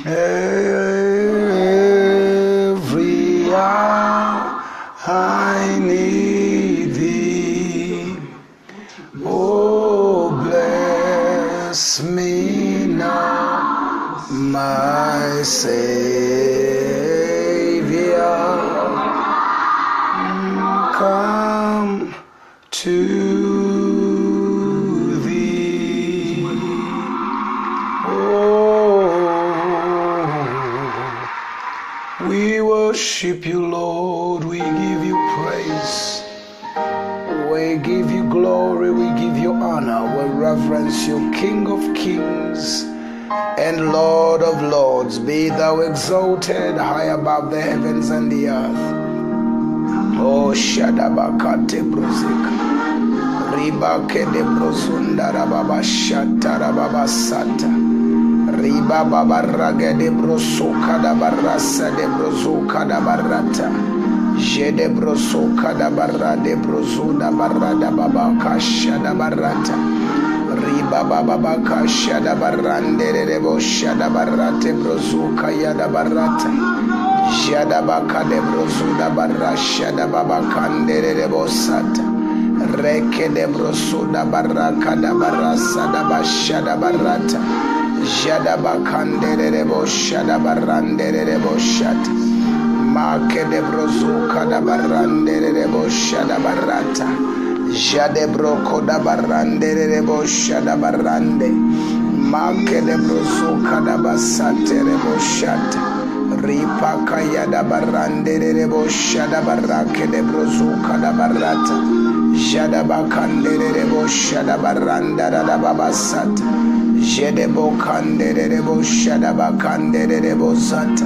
Every hour I need thee. Oh, bless me now, my Savior. Come to thee. Oh, we worship you, Lord. We give you praise. We give you glory. We give you honor. We reverence you, King of kings and Lord of lords. Be thou exalted high above the heavens and the earth. Oh, Shadabakate Brozika, Ribake de Brozunda Rababa Shata Rababa Sata, Riba Baba Raga de Brosoka da Barasa de Brozoka da Barata, Jede Brosoka da Barra de Brozuda Barada Baba Kasha da Barata, Riba Baba Kasha da Barande de Bosha da Barate Brozuka Yada Barata. Jadabaka de Brosuda Barra Shadababa Kandere de Bosata Reke de Brosuda Baraka da Barasa da Bashada Barata Jadabakandere de Boshada Barandere de Boshata Make de Brozuka da Barandere de Boshada Barata Jade Broko da Barandere de Boshada Barande Make de Brozuka da Basate de Boshata Ripa kaya da barande de bosha da barake de brozuka da barata jada bakande de bosha da baranda da babasata jede bokande de bosha da bakande de bosata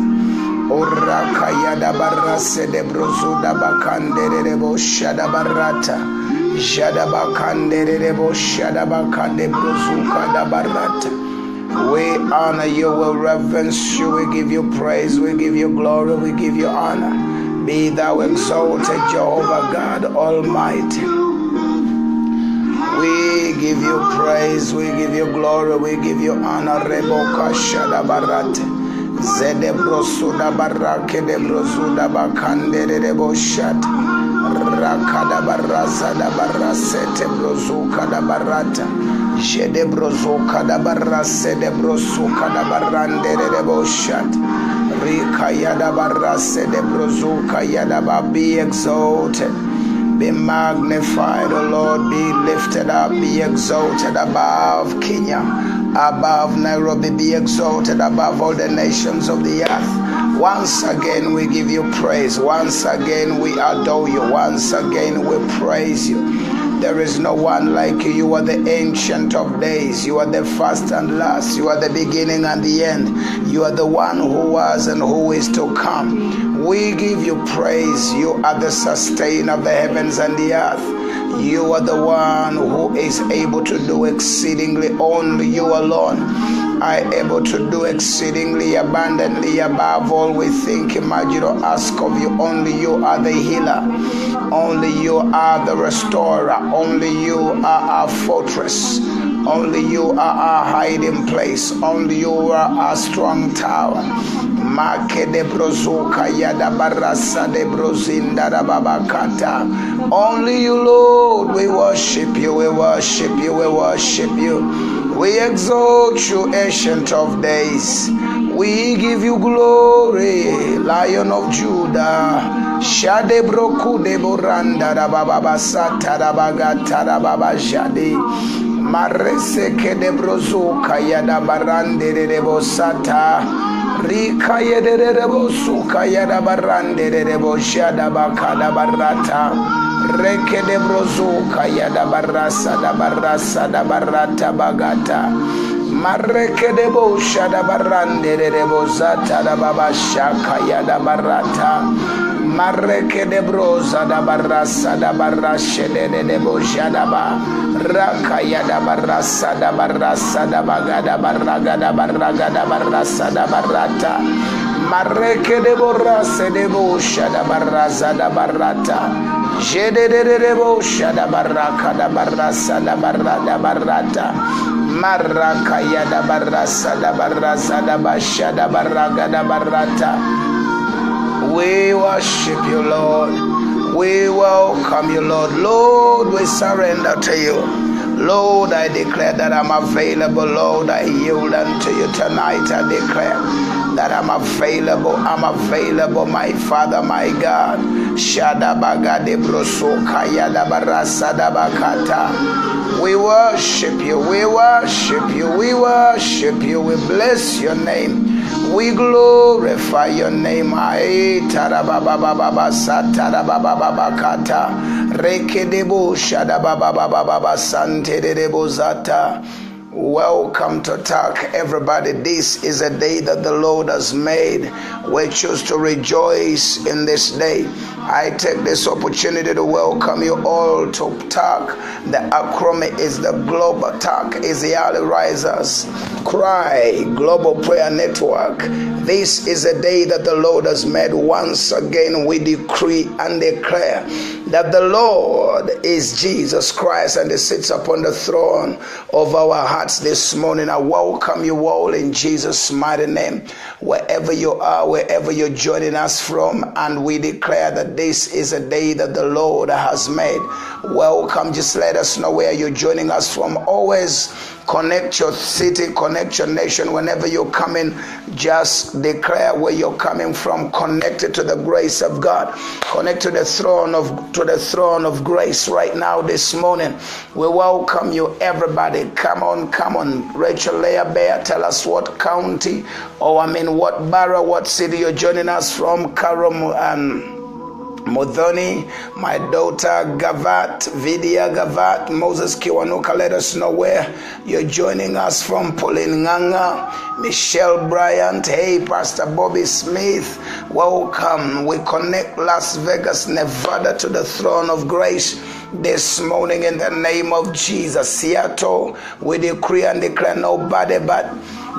ora kaya da barase de brozu da bakande de bosha da barata jada bakande de bosha da bakande brozuka da barata. We honor you, we reverence you, we give you praise, we give you glory, we give you honor. Be thou exalted, Jehovah God Almighty. We give you praise, we give you glory, we give you honor. Reboka shada barate, zede brosuda barake de brosuda bakande de boshata, rakada barasa da barasete brozuka da barata. Jede brozuka da barase de brozuka da barande de boshat. Rika yada barase de brozuka yada ba. Be exalted, be magnified, O Lord, be lifted up, be exalted above Kenya, above Nairobi, be exalted above all the nations of the earth. Once again we give you praise, once again we adore you, once again we praise you. There is no one like you. You are the ancient of days. You are the first and last. You are the beginning and the end. You are the one who was and who is to come. We give you praise. You are the sustainer of the heavens and the earth. You are the one who is able to do exceedingly, only you alone are able to do exceedingly abundantly above all we think, imagine, or ask of you. Only you are the healer. Only you are the restorer. Only you are our fortress. Only you are our hiding place. Only you are our strong tower. Make de brozuka yada barasa de brozinda da babakata. Only you, Lord, we worship you, we worship you, we worship you. We exalt you, ancient of days. We give you glory, Lion of Judah. Shade broku de boranda da baba sata da bagata da baba jade. Marese ke de brozuka yada barande de bosata. Rika yede de bosuka yada barande de boshada bakada barata. Reke de brozuka yada barasa da barata bagata. Mareke de boshada barande de bosata da baba shaka yada barata. Mareke de broza da barasa da barashe de boshada ba. Raka yada barasa da bagada barraga da barrasa da barata. Mareke de borase de bosha da baraza da barata. Jede de bosha da baraka da barasa da barada barata. Maraka ya da barasa da barasa da basha da baraga da barata. We worship you, Lord. We welcome you, Lord. Lord, we surrender to you. Lord, I declare that I'm available. Lord, I yield unto you tonight. I declare that I'm available. I'm available, my Father, my God. Shadabaga de brosoka yadabarasa dabakata. We worship you. We worship you. We worship you. We bless your name. We glorify your name. Ai tarabababa satarabababa kata. Rekedebo shadabababa santedebo zata. Welcome to Talk, everybody. This is a day that the Lord has made. We choose to rejoice in this day. I take this opportunity to welcome you all to Talk. The acronym is the Global Talk, is the Early Risers Cry Global Prayer Network. This is a day that the Lord has made. Once again, we decree and declare that the Lord is Jesus Christ and He sits upon the throne of our hearts this morning. I welcome you all in Jesus' mighty name, wherever you are, wherever you're joining us from, and we declare that this is a day that the Lord has made. Welcome. Just let us know where you're joining us from. Always connect your city, connect your nation. Whenever you're coming, just declare where you're coming from. Connected to the grace of God. Connect to the throne of grace right now this morning. We welcome you, everybody. Come on. Rachel Leah Bear, tell us what county, what borough, what city you're joining us from. Karam and Modoni, my daughter Gavat, Vidya Gavat, Moses Kiwanuka, let us know where you're joining us from. Pauline Nganga, Michelle Bryant, hey, Pastor Bobby Smith, welcome. We connect Las Vegas, Nevada to the throne of grace this morning in the name of Jesus. Seattle, we decree and declare nobody but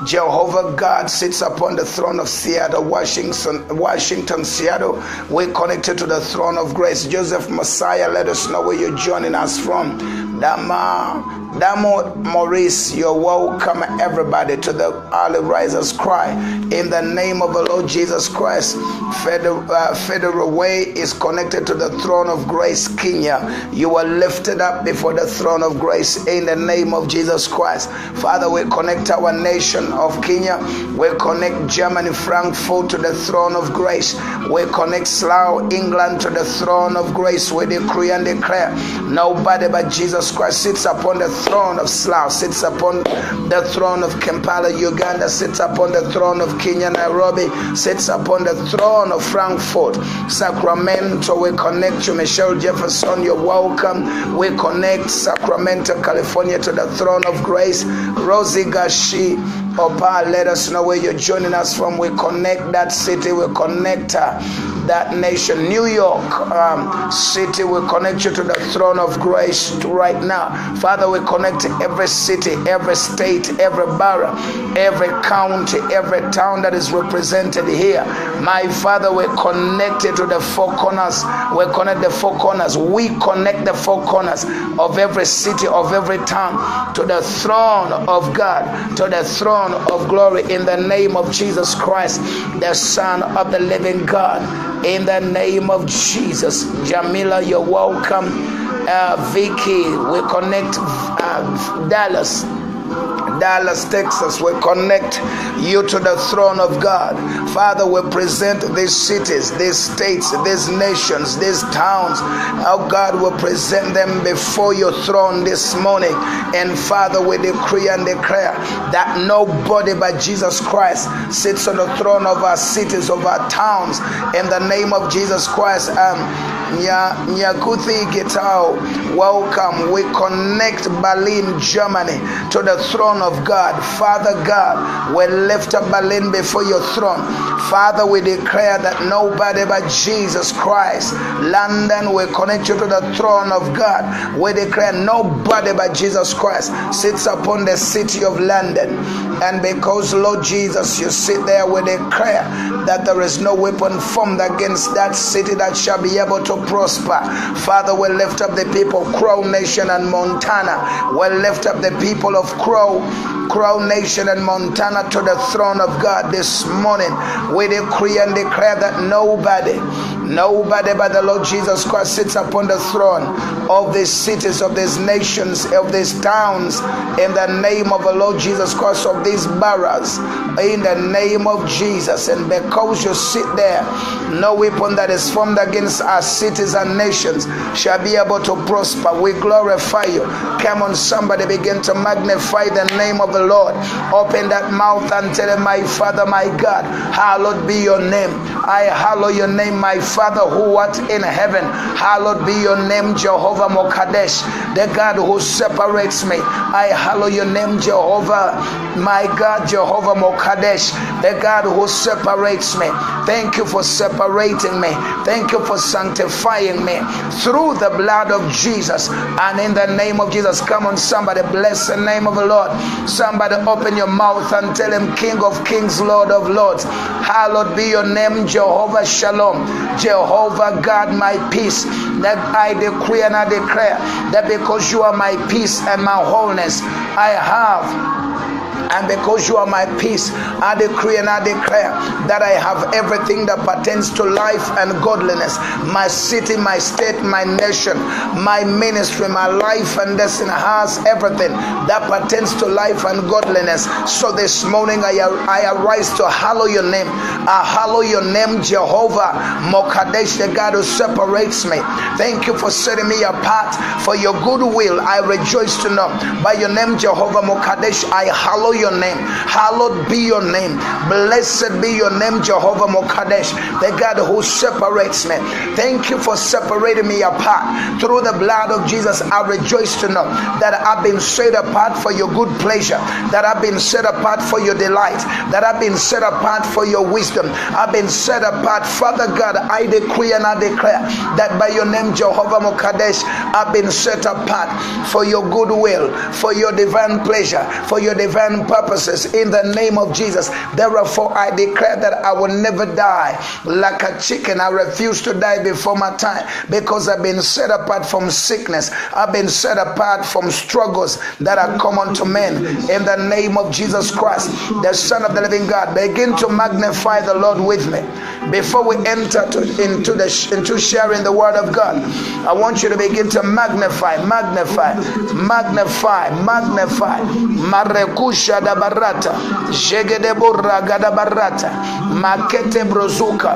Jehovah God sits upon the throne of Seattle, Washington, Seattle. We're connected to the throne of grace. Joseph Messiah, let us know where you're joining us from. Damo Maurice, you're welcome, everybody, to the Early Risers Cry. In the name of the Lord Jesus Christ, Federal Way is connected to the throne of grace, Kenya. You are lifted up before the throne of grace in the name of Jesus Christ. Father, we connect our nation of Kenya. We connect Germany, Frankfurt to the throne of grace. We connect Slough, England to the throne of grace. We decree and declare nobody but Jesus Christ sits upon the throne of Slough, sits upon the throne of Kampala, Uganda, sits upon the throne of Kenya, Nairobi, sits upon the throne of Frankfurt, Sacramento. We connect you, Michelle Jefferson, you're welcome. We connect Sacramento, California to the throne of grace. Rosie Gashi Opa, let us know where you're joining us from. We connect that city, we connect that nation. New York City, we connect you to the throne of grace right now. Father, we connect every city, every state, every borough, every county, every town that is represented here. My Father, we're connected to the four corners. We connect the four corners. We connect the four corners of every city, of every town, to the throne of God, to the throne of glory in the name of Jesus Christ, the Son of the living God. In the name of Jesus. Jamila, you're welcome. Vicky, we connect Dallas, Texas. We connect you to the throne of God. Father, we present these cities, these states, these nations, these towns. Oh God, we present them before your throne this morning. And Father, we decree and declare that nobody but Jesus Christ sits on the throne of our cities, of our towns. In the name of Jesus Christ, Nyakuthi Gitao, welcome. We connect Berlin, Germany to the throne of God. Father God, we lift up Berlin before your throne. Father, we declare that nobody but Jesus Christ. London, we connect you to the throne of God. We declare nobody but Jesus Christ sits upon the city of London. And because, Lord Jesus, you sit there, we declare that there is no weapon formed against that city that shall be able to prosper. Father, we lift up the people of Crow Nation and Montana. We lift up the people of Crow Nation and Montana to the throne of God this morning. We decree and declare that nobody but the Lord Jesus Christ sits upon the throne of these cities, of these nations, of these towns, in the name of the Lord Jesus Christ, of these boroughs, in the name of Jesus. And because you sit there, no weapon that is formed against our cities and nations shall be able to prosper. We glorify you. Come on, somebody, begin to magnify the name of the Lord. Open that mouth and tell him, my Father, my God, hallowed be your name. I hallow your name, my Father who art in heaven. Hallowed be your name, Jehovah Mokadesh, the God who separates me. I hallow your name, Jehovah, my God, Jehovah Mokadesh, the God who separates me. Thank you for separating me. Thank you for sanctifying me through the blood of Jesus. And in the name of Jesus, come on, somebody, bless the name of the Lord. Somebody, open your mouth and tell him, King of kings, Lord of lords, hallowed be your name, Jehovah Shalom, Jehovah God, my peace. That I decree and I declare that because you are my peace and my wholeness, I have. And because you are my peace, I decree and I declare that I have everything that pertains to life and godliness. My city, my state, my nation, my ministry, my life and destiny has everything that pertains to life and godliness. So this morning I arise to hallow your name. I hallow your name, Jehovah Mokadesh, the God who separates me. Thank you for setting me apart for your good will. I rejoice to know by your name, Jehovah Mokadesh, I hallow your name. Hallowed be your name. Blessed be your name, Jehovah Mokadesh, the God who separates me. Thank you for separating me apart through the blood of Jesus. I rejoice to know that I've been set apart for your good pleasure, that I've been set apart for your delight, that I've been set apart for your wisdom. I've been set apart, Father God. I decree and I declare that by your name, Jehovah Mokadesh, I've been set apart for your good will, for your divine pleasure, for your divine purposes, in the name of Jesus. Therefore, I declare that I will never die like a chicken. I refuse to die before my time because I've been set apart from sickness. I've been set apart from struggles that are common to men. In the name of Jesus Christ, the Son of the living God, begin to magnify the Lord with me. Before we enter into sharing the word of God, I want you to begin to magnify. Marekusha da barata, jegedebura gada barata, makete brozuka.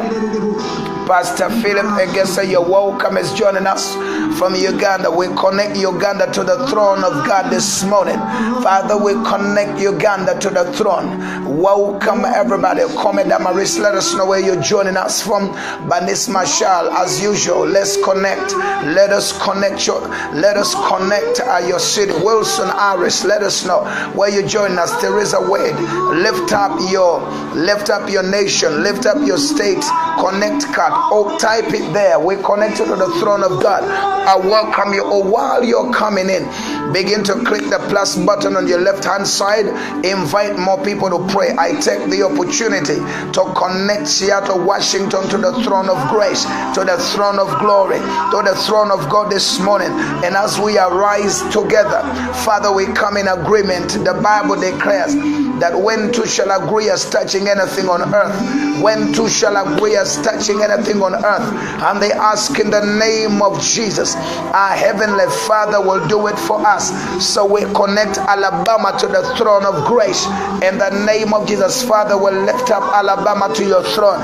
Pastor Philip Egesa, you're welcome, is joining us from Uganda. We connect Uganda to the throne of God this morning. Father, we connect Uganda to the throne. Welcome everybody. Comment Amaris, let us know where you're joining us from. Banis Marshall, as usual, let's connect. Let us connect your city. Wilson Aris, let us know where you're joining us. Teresa Wade, lift up your nation, lift up your state, connect card. Oh, type it there. We connect you to the throne of God. I welcome you. Oh, while you're coming in, begin to click the plus button on your left hand side. Invite more people to pray. I take the opportunity to connect Seattle, Washington to the throne of grace, to the throne of glory, to the throne of God this morning. And as we arise together, Father, we come in agreement. The Bible declares that when two shall agree as touching anything on earth, when two shall agree as touching anything on earth, and they ask in the name of Jesus, our heavenly Father will do it for us. So we connect Alabama to the throne of grace in the name of Jesus. Father, will lift up Alabama to your throne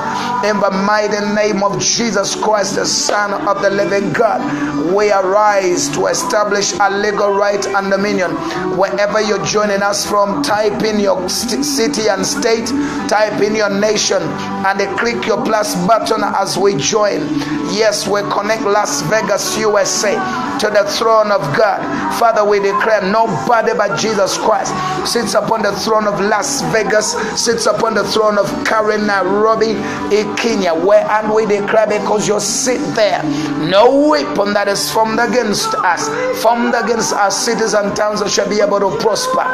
In the mighty name of Jesus Christ, the Son of the living God, we arise to establish a legal right and dominion. Wherever you're joining us from, type in your city and state, type in your nation, and click your plus button as we join. Yes, we connect Las Vegas, USA to the throne of God. Father, we declare nobody but Jesus Christ sits upon the throne of Las Vegas, sits upon the throne of Karen, Nairobi, Kenya, and we declare, because you sit there, no weapon that is formed against us, formed against our cities and towns, shall be able to prosper.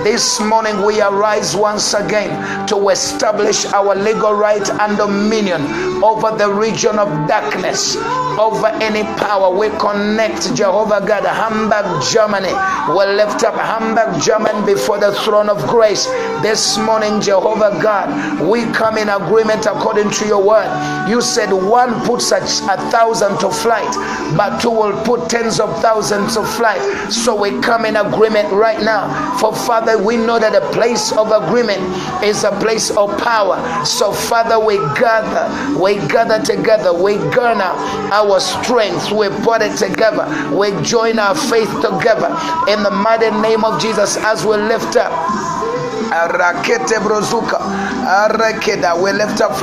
This morning we arise once again to establish our legal right and dominion over the region of darkness, over any power. We connect, Jehovah God, Hamburg, Germany. We lift up Hamburg, Germany before the throne of grace. This morning, Jehovah God, we come in agreement according to your word. You said one puts 1,000 to flight, but two will put tens of thousands to flight. So we come in agreement right now. For Father, we know that a place of agreement is a place of power. So Father, we gather together, we garner our strength, we put it together, we join our faith together in the mighty name of Jesus as we lift up Rakete Brozuka Arakeda. We lift up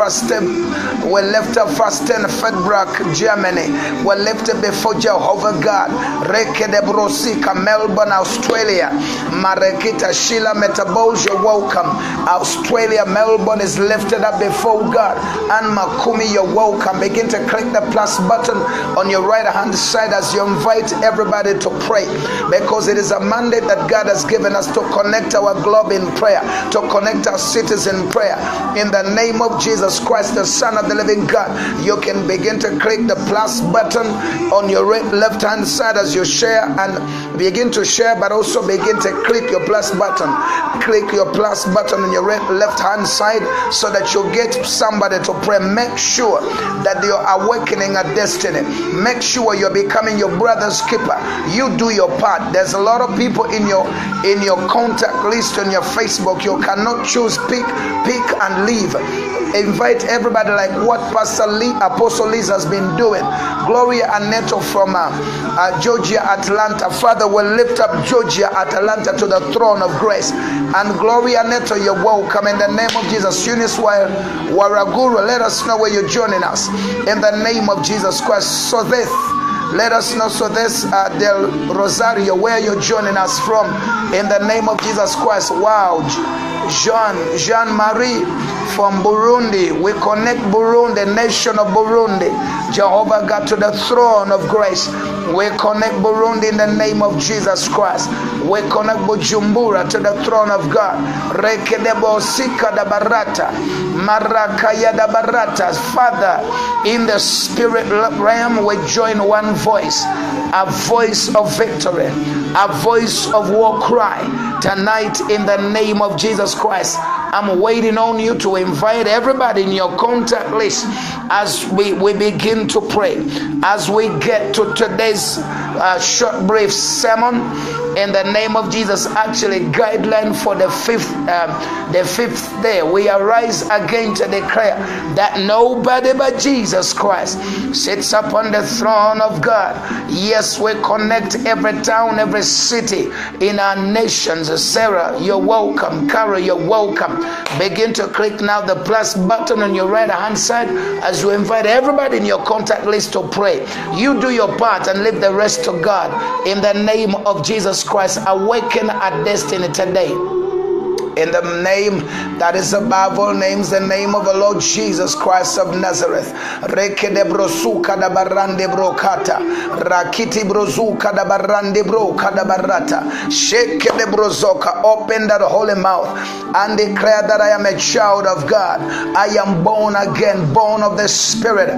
Fasten Fedbrak, Germany. We lift up before Jehovah God. Rekede Brosika, Melbourne, Australia. Marekita Sheila Metaboja, welcome. Australia, Melbourne is lifted up before God. And Makumi, you're welcome. Begin to click the plus button on your right hand side as you invite everybody to pray, because it is a mandate that God has given us to connect our globe in prayer, to connect our cities in prayer. In the name of Jesus Christ, the Son of the living God, you can begin to click the plus button on your left hand side as you share, and begin to share, but also begin to click your plus button. Click your plus button on your left hand side so that you get somebody to pray. Make sure that you're awakening a destiny. Make sure you're becoming your brother's keeper. You do your part. There's a lot of people in your contact list on your Facebook. You cannot choose pick and leave. Invite everybody, like what Pastor Lee, Apostle Liz has been doing. Gloria Aneto from Georgia, Atlanta. Father, we lift up Georgia, Atlanta to the throne of grace. And Gloria Aneto, you're welcome in the name of Jesus. Eunice Waraguru, let us know where you're joining us in the name of Jesus Christ. So this, let us know. So this Del Rosario, where you're joining us from in the name of Jesus Christ. Wow. Jean-Marie from Burundi. We connect Burundi, the nation of Burundi, Jehovah God, to the throne of grace. We connect Burundi in the name of Jesus Christ. We connect Bujumbura to the throne of God. Rekedebo Sika da Barata, Marakaya da Barata. Father, in the spirit realm, we join one voice, a voice of victory, a voice of war cry. Tonight, in the name of Jesus Christ, I'm waiting on you to invite everybody in your contact list as we begin to pray, as we get to today's short brief sermon in the name of Jesus. Actually, guideline for the fifth day. We arise again to declare that nobody but Jesus Christ sits upon the throne of God. Yes, we connect every town, every city in our nations. Sarah, you're welcome. Carol, you're welcome. Begin to click now the plus button on your right hand side as you invite everybody in your contact list to pray. You do your part and leave the rest to God in the name of Jesus Christ. Awaken our destiny today. In the name that is above all names, the name of the Lord Jesus Christ of Nazareth. Rekede brosuka da barande brokata, rakiti brozuka da barande broka da barata, shekede brozoka. Open that holy mouth and declare that I am a child of God. I am born again, born of the Spirit.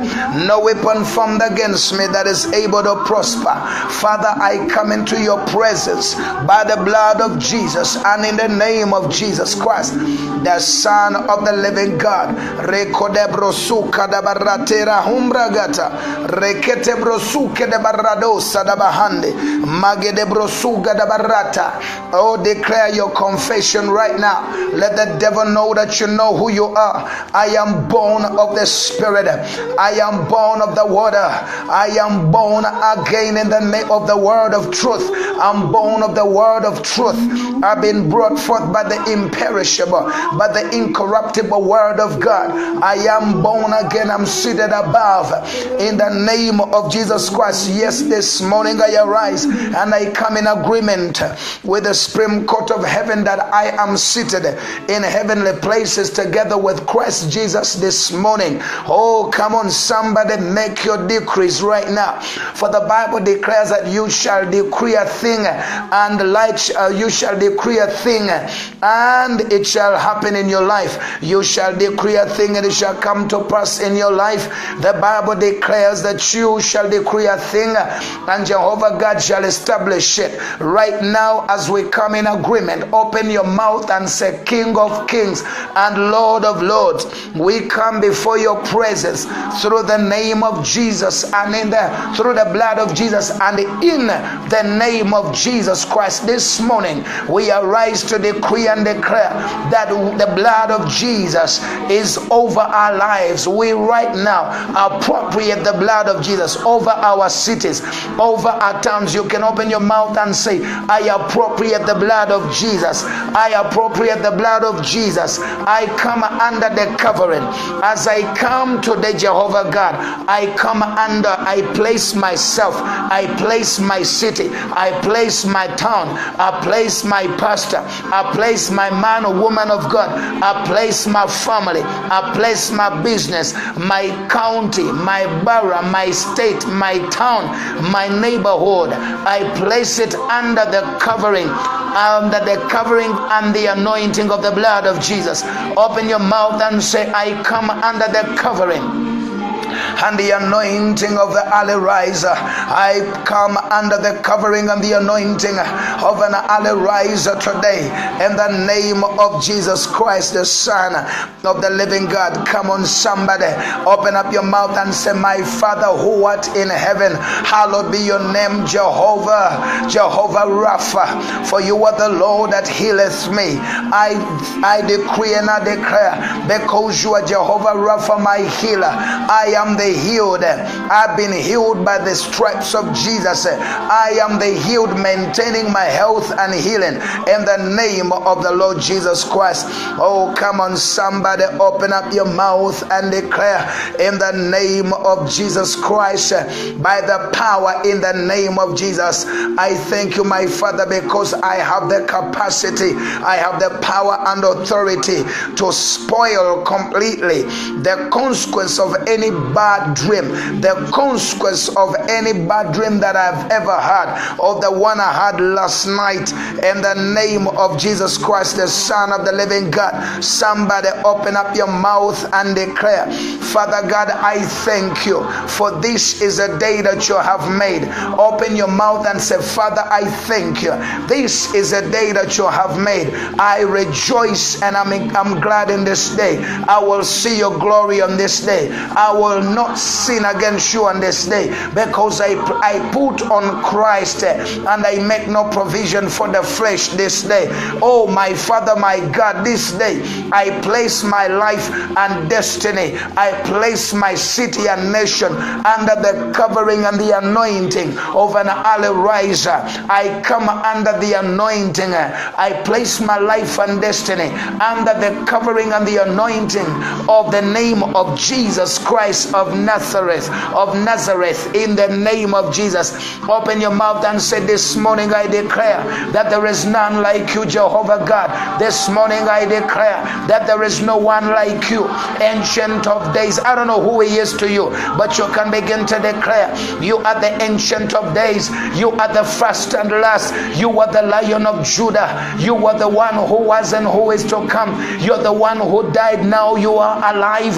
No weapon formed against me that is able to prosper. Father, I come into your presence by the blood of Jesus and in the name of Jesus. Jesus Christ, the Son of the living God. Rekodebrosuka da baratera humbragata. Reketebrosuke de baradosa da bahande. Magedebrosuga da barata. Oh, declare your confession right now. Let the devil know that you know who you are. I am born of the Spirit. I am born of the water. I am born again in the name of the word of truth. I'm born of the word of truth. I've been brought forth by the imperishable, by the incorruptible word of God. I am born again. I'm seated above in the name of Jesus Christ. Yes, this morning I arise and I come in agreement with the Supreme Court of heaven that I am seated in heavenly places together with Christ Jesus this morning. Oh, come on, somebody, make your decrees right now. For the Bible declares that you shall decree a thing and you shall decree a thing and it shall happen in your life. You shall decree a thing and it shall come to pass in your life. The Bible declares that you shall decree a thing and Jehovah God shall establish it. Right now, as we come in agreement, open your mouth and say, King of kings and Lord of lords, we come before your presence through the name of Jesus and through the blood of Jesus and in the name of Jesus Christ. This morning we arise to decree and declare that the blood of Jesus is over our lives. We right now appropriate the blood of Jesus over our cities, over our towns. You can open your mouth and say, I appropriate the blood of Jesus. I appropriate the blood of Jesus. I come under the covering. As I come today, Jehovah God, I come under, I place myself, I place my city, I place my town, I place my pastor, I place my man or woman of God, I place my family, I place my business, my county, my borough, my state, my town, my neighborhood. I place it under the covering and the anointing of the blood of Jesus. Open your mouth and say, I come under the covering and the anointing of the early riser. I come under the covering and the anointing of an early riser today in the name of Jesus Christ, the Son of the living God. Come on, somebody, open up your mouth and say, my Father who art in heaven, hallowed be your name, Jehovah Rapha, for you are the Lord that healeth me. I decree and I declare, because you are Jehovah Rapha, my healer, I am the healed. I've been healed by the stripes of Jesus. I am the healed, maintaining my health and healing in the name of the Lord Jesus Christ. Oh, come on, somebody, open up your mouth and declare in the name of Jesus Christ, by the power in the name of Jesus. I thank you, my Father, because I have the capacity, I have the power and authority to spoil completely the consequence of any bad dream, the consequence of any bad dream that I've ever had, or the one I had last night, in the name of Jesus Christ, the Son of the living God. Somebody open up your mouth and declare, Father God, I thank you, for this is a day that you have made. Open your mouth and say, Father, I thank you. This is a day that you have made. I rejoice and I'm glad in this day. I will see your glory on this day. I will not sin against you on this day, because I put on Christ and I make no provision for the flesh this day. Oh, my Father, my God, this day I place my life and destiny, I place my city and nation under the covering and the anointing of an early riser. I come under the anointing. I place my life and destiny under the covering and the anointing of the name of Jesus Christ of Nazareth, in the name of Jesus. Open your mouth and say, this morning I declare that there is none like you, Jehovah God. This morning I declare that there is no one like you, Ancient of Days. I don't know who he is to you, but you can begin to declare, you are the Ancient of Days. You are the first and last. You are the Lion of Judah. You are the one who was and who is to come. You're the one who died. Now you are alive.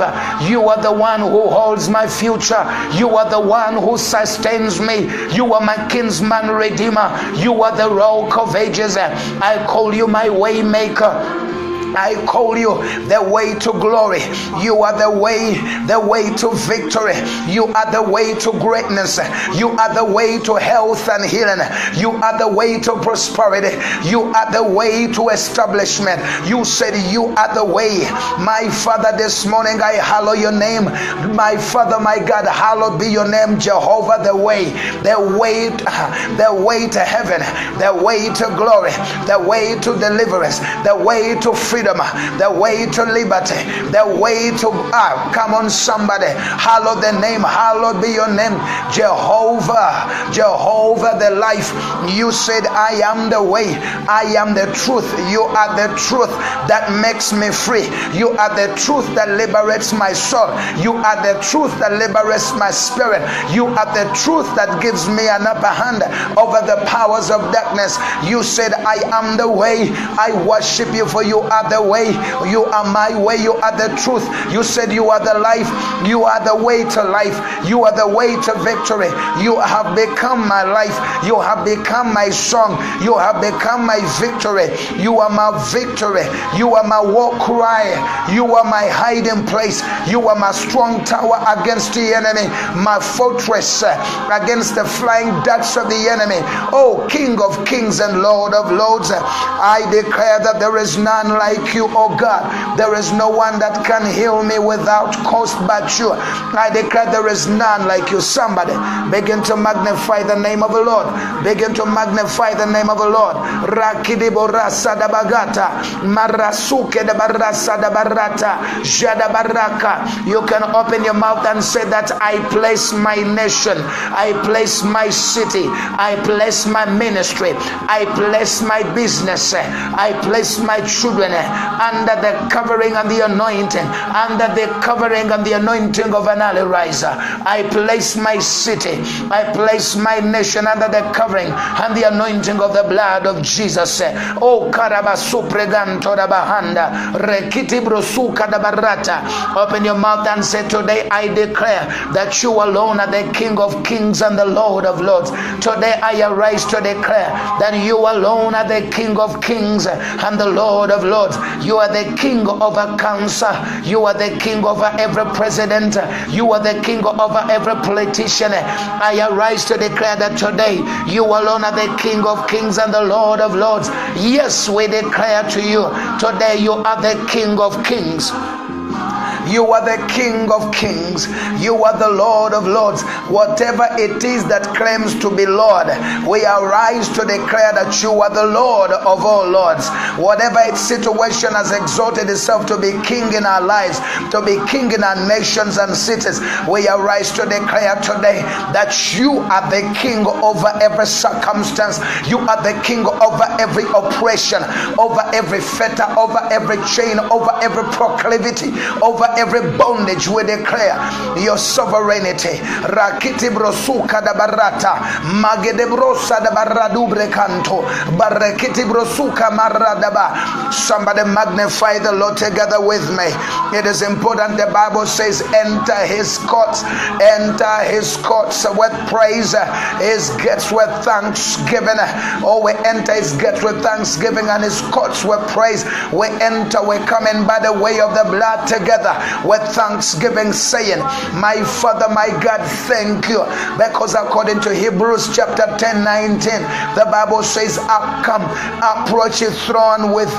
You are the one who holds is my future. You are the one who sustains me. You are my kinsman redeemer. You are the rock of ages. I call you my way maker. I call you the way to glory. You are the way to victory. You are the way to greatness. You are the way to health and healing. You are the way to prosperity. You are the way to establishment. You said you are the way. My Father, this morning I hallow your name. My Father, my God, hallowed be your name, Jehovah, the way to heaven, the way to glory, the way to deliverance, the way to freedom, the way to liberty, the way to come on somebody, hallow the name, hallowed be your name, Jehovah, Jehovah the life. You said I am the way, I am the truth. You are the truth that makes me free. You are the truth that liberates my soul. You are the truth that liberates my spirit. You are the truth that gives me an upper hand over the powers of darkness. You said I am the way. I worship you, for you are the way. You are my way. You are the truth. You said you are the life. You are the way to life. You are the way to victory. You have become my life. You have become my song. You have become my victory. You are my victory. You are my war cry. You are my hiding place. You are my strong tower against the enemy, my fortress against the flying darts of the enemy. Oh, King of kings and Lord of lords, I declare that there is none like you, oh God. There is no one that can heal me without cost but you. I declare there is none like you. Somebody begin to magnify the name of the Lord. Begin to magnify the name of the Lord. Rakidibo rasa da bagata, marasuke da barasa da barata, jada baraka. You can open your mouth and say that I place my nation, I place my city, I place my ministry, I place my business, I place my children under the covering and the anointing, under the covering and the anointing of an early riser. I place my city, I place my nation under the covering and the anointing of the blood of Jesus. Oh, Karabasu preganto da bahanda, rekiti brosuka da barata. Open your mouth and say, today I declare that you alone are the King of kings and the Lord of lords. Today I arise to declare that you alone are the King of kings and the Lord of lords. You are the King over cancer. You are the King over every president. You are the King over every politician. I arise to declare that today you alone are the King of kings and the Lord of lords. Yes, we declare to you, today you are the King of kings. You are the King of kings. You are the Lord of lords. Whatever it is that claims to be Lord, we arise to declare that you are the Lord of all lords. Whatever its situation has exalted itself to be king in our lives, to be king in our nations and cities, we arise to declare today that you are the King over every circumstance. You are the King over every oppression, over every fetter, over every chain, over every proclivity, over every bondage. We declare your sovereignty. Rakiti brosuka da barata, magede brosa da baradubre canto, barekiti brosuka maradaba. Somebody magnify the Lord together with me. It is important. The Bible says, enter his courts, enter his courts with praise, his gates with thanksgiving. Oh, we enter his gates with thanksgiving and his courts with praise. We enter, we come in by the way of the blood together with thanksgiving, saying, my Father, my God, thank you. Because according to Hebrews chapter 10:19, the Bible says, approach his throne with,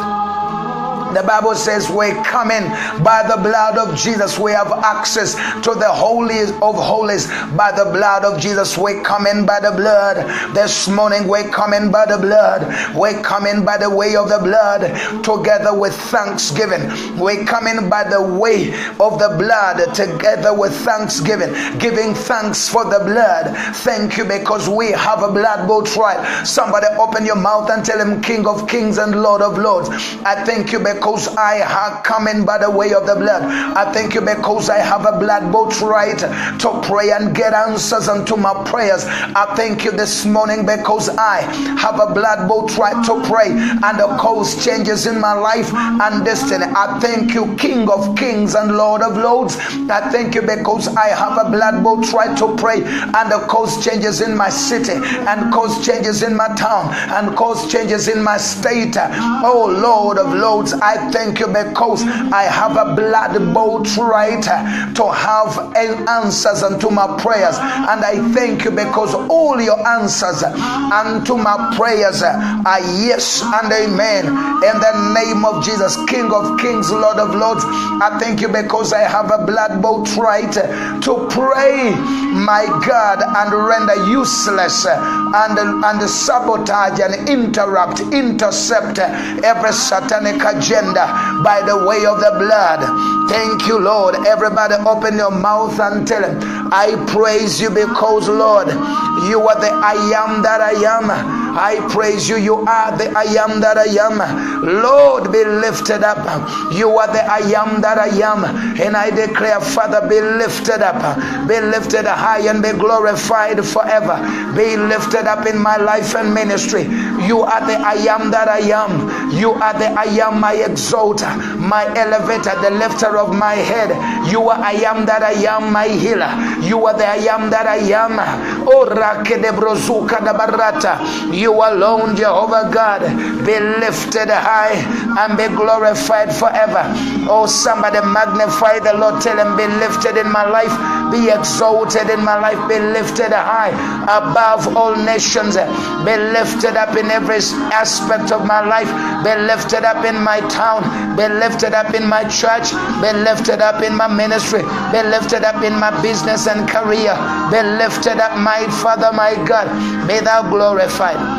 the Bible says, we come in by the blood of Jesus. We have access to the Holy of Holies by the blood of Jesus. We come in by the blood. This morning we come in by the blood. We come in by the way of the blood together with thanksgiving. We come in by the way of the blood together with thanksgiving, giving thanks for the blood. Thank you because we have a blood boat right. Somebody open your mouth and tell him, King of kings and Lord of lords, I thank you because because I have come in by the way of the blood. I thank you because I have a blood boat right to pray and get answers unto my prayers. I thank you this morning because I have a blood boat right to pray and to cause changes in my life and destiny. I thank you, King of Kings and Lord of Lords. I thank you because I have a blood boat right to pray and to cause changes in my city and cause changes in my town and cause changes in my state. Oh Lord of Lords, I thank you because I have a blood boat right to have answers unto my prayers. And I thank you because all your answers unto my prayers are yes and amen. In the name of Jesus, King of Kings, Lord of Lords, I thank you because I have a blood boat right to pray, my God, and render useless and sabotage and intercept every satanic agenda by the way of the blood. Thank you, Lord. Everybody open your mouth and tell him, I praise you because, Lord, you are the I am that I am. I praise you. You are the I am that I am. Lord, be lifted up. You are the I am that I am. And I declare, Father, be lifted up. Be lifted high and be glorified forever. Be lifted up in my life and ministry. You are the I am that I am. You are the I am, my exalter, my elevator, the lifter of my head. You are I am that I am, my healer. You are the I am that I am. Oh, Rakedebrozuka da Barata. You alone, Jehovah God, be lifted high and be glorified forever. Oh, somebody magnify the Lord. Tell him, be lifted in my life, be exalted in my life, be lifted high above all nations, be lifted up in every aspect of my life, be lifted up in my town, be lifted up in my church, be lifted up in my ministry, be lifted up in my business and career, be lifted up, my Father, my God, be thou glorified.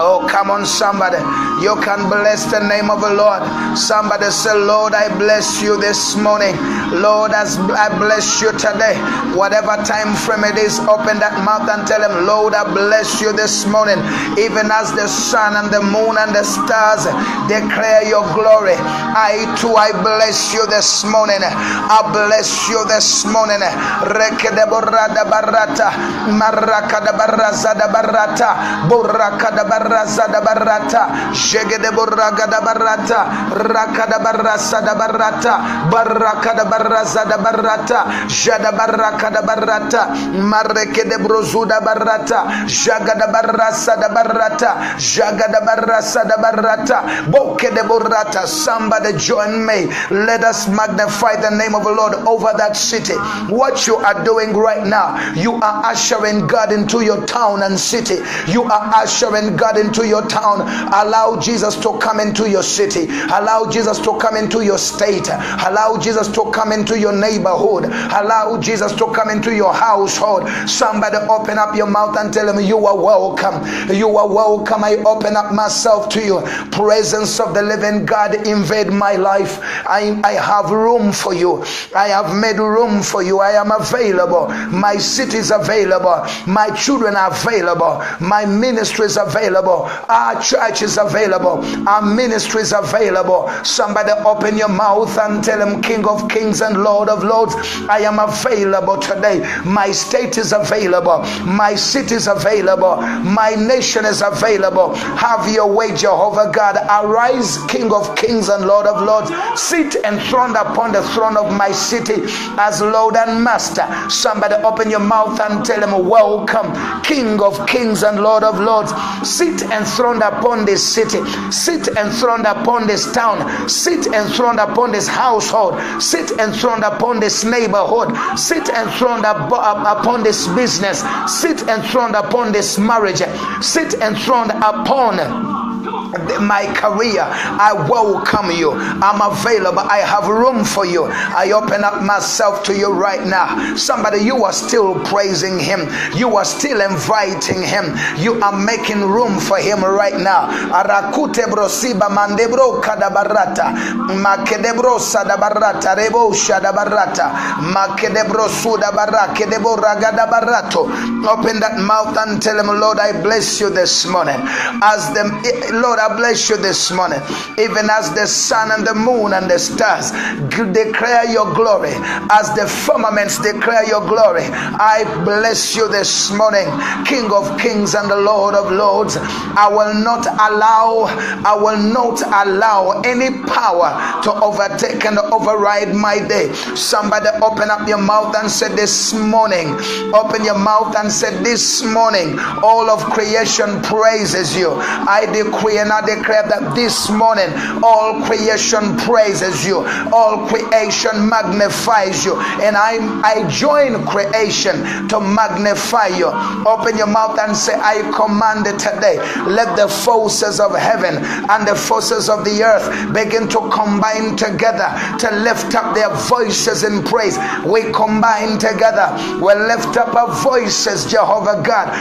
Oh, come on, somebody. You can bless the name of the Lord. Somebody say, Lord, I bless you this morning. Lord, as I bless you today. Whatever time frame it is, open that mouth and tell him, Lord, I bless you this morning. Even as the sun and the moon and the stars declare your glory, I too, I bless you this morning. I bless you this morning. Rekedeborada barata, marakada barazada barata, burakada barrazada barata, jegede boragada barata, rakada barrazada barata, barakada barrazada barata, jada barakada barata, marekede brozuda barata, jagada barrazada barata, jagada barrazada barata, bokede borata. Somebody join me. Let us magnify the name of the Lord over that city. What you are doing right now, you are ushering God into your town and city. You are ushering God into your town. Allow Jesus to come into your city. Allow Jesus to come into your state. Allow Jesus to come into your neighborhood. Allow Jesus to come into your household. Somebody open up your mouth and tell him, you are welcome. You are welcome. I open up myself to you. Presence of the living God, invade my life. I have room for you. I have made room for you. I am available. My city is available. My children are available. My ministry is available. Our church is available. Our ministry is available. Somebody open your mouth and tell him, King of Kings and Lord of Lords, I am available today. My state is available. My city is available. My nation is available. Have your way, Jehovah God. Arise, King of Kings and Lord of Lords. Sit enthroned upon the throne of my city as Lord and Master. Somebody open your mouth and tell him, welcome, King of Kings and Lord of Lords. Sit enthroned upon this city. Sit enthroned upon this town. Sit enthroned upon this household. Sit enthroned upon this neighborhood. Sit enthroned upon this business. Sit enthroned upon this marriage. Sit enthroned upon my career. I welcome you. I'm available. I have room for you. I open up myself to you right now. Somebody, you are still praising him. You are still inviting him. You are making room for him right now. Arakute brosiba mandebro kadabarata, makedebro sadabarata, rebo shadabarata, makedebro sudabarake debo ragada barato. Open that mouth and tell him, Lord, I bless you this morning. As the Lord, I bless you this morning. Even as the sun and the moon and the stars declare your glory, as the firmaments declare your glory, I bless you this morning, King of kings and the Lord of lords. I will not allow any power to overtake and override my day. Somebody open up your mouth and say this morning, open your mouth and say this morning, all of creation praises you. I decree and I declare that this morning all creation praises you, all creation magnifies you, and I join creation to magnify you. Open your mouth and say, I command it today, let the forces of heaven and the forces of the earth begin to combine together to lift up their voices in praise. We combine together, we lift up our voices, Jehovah God.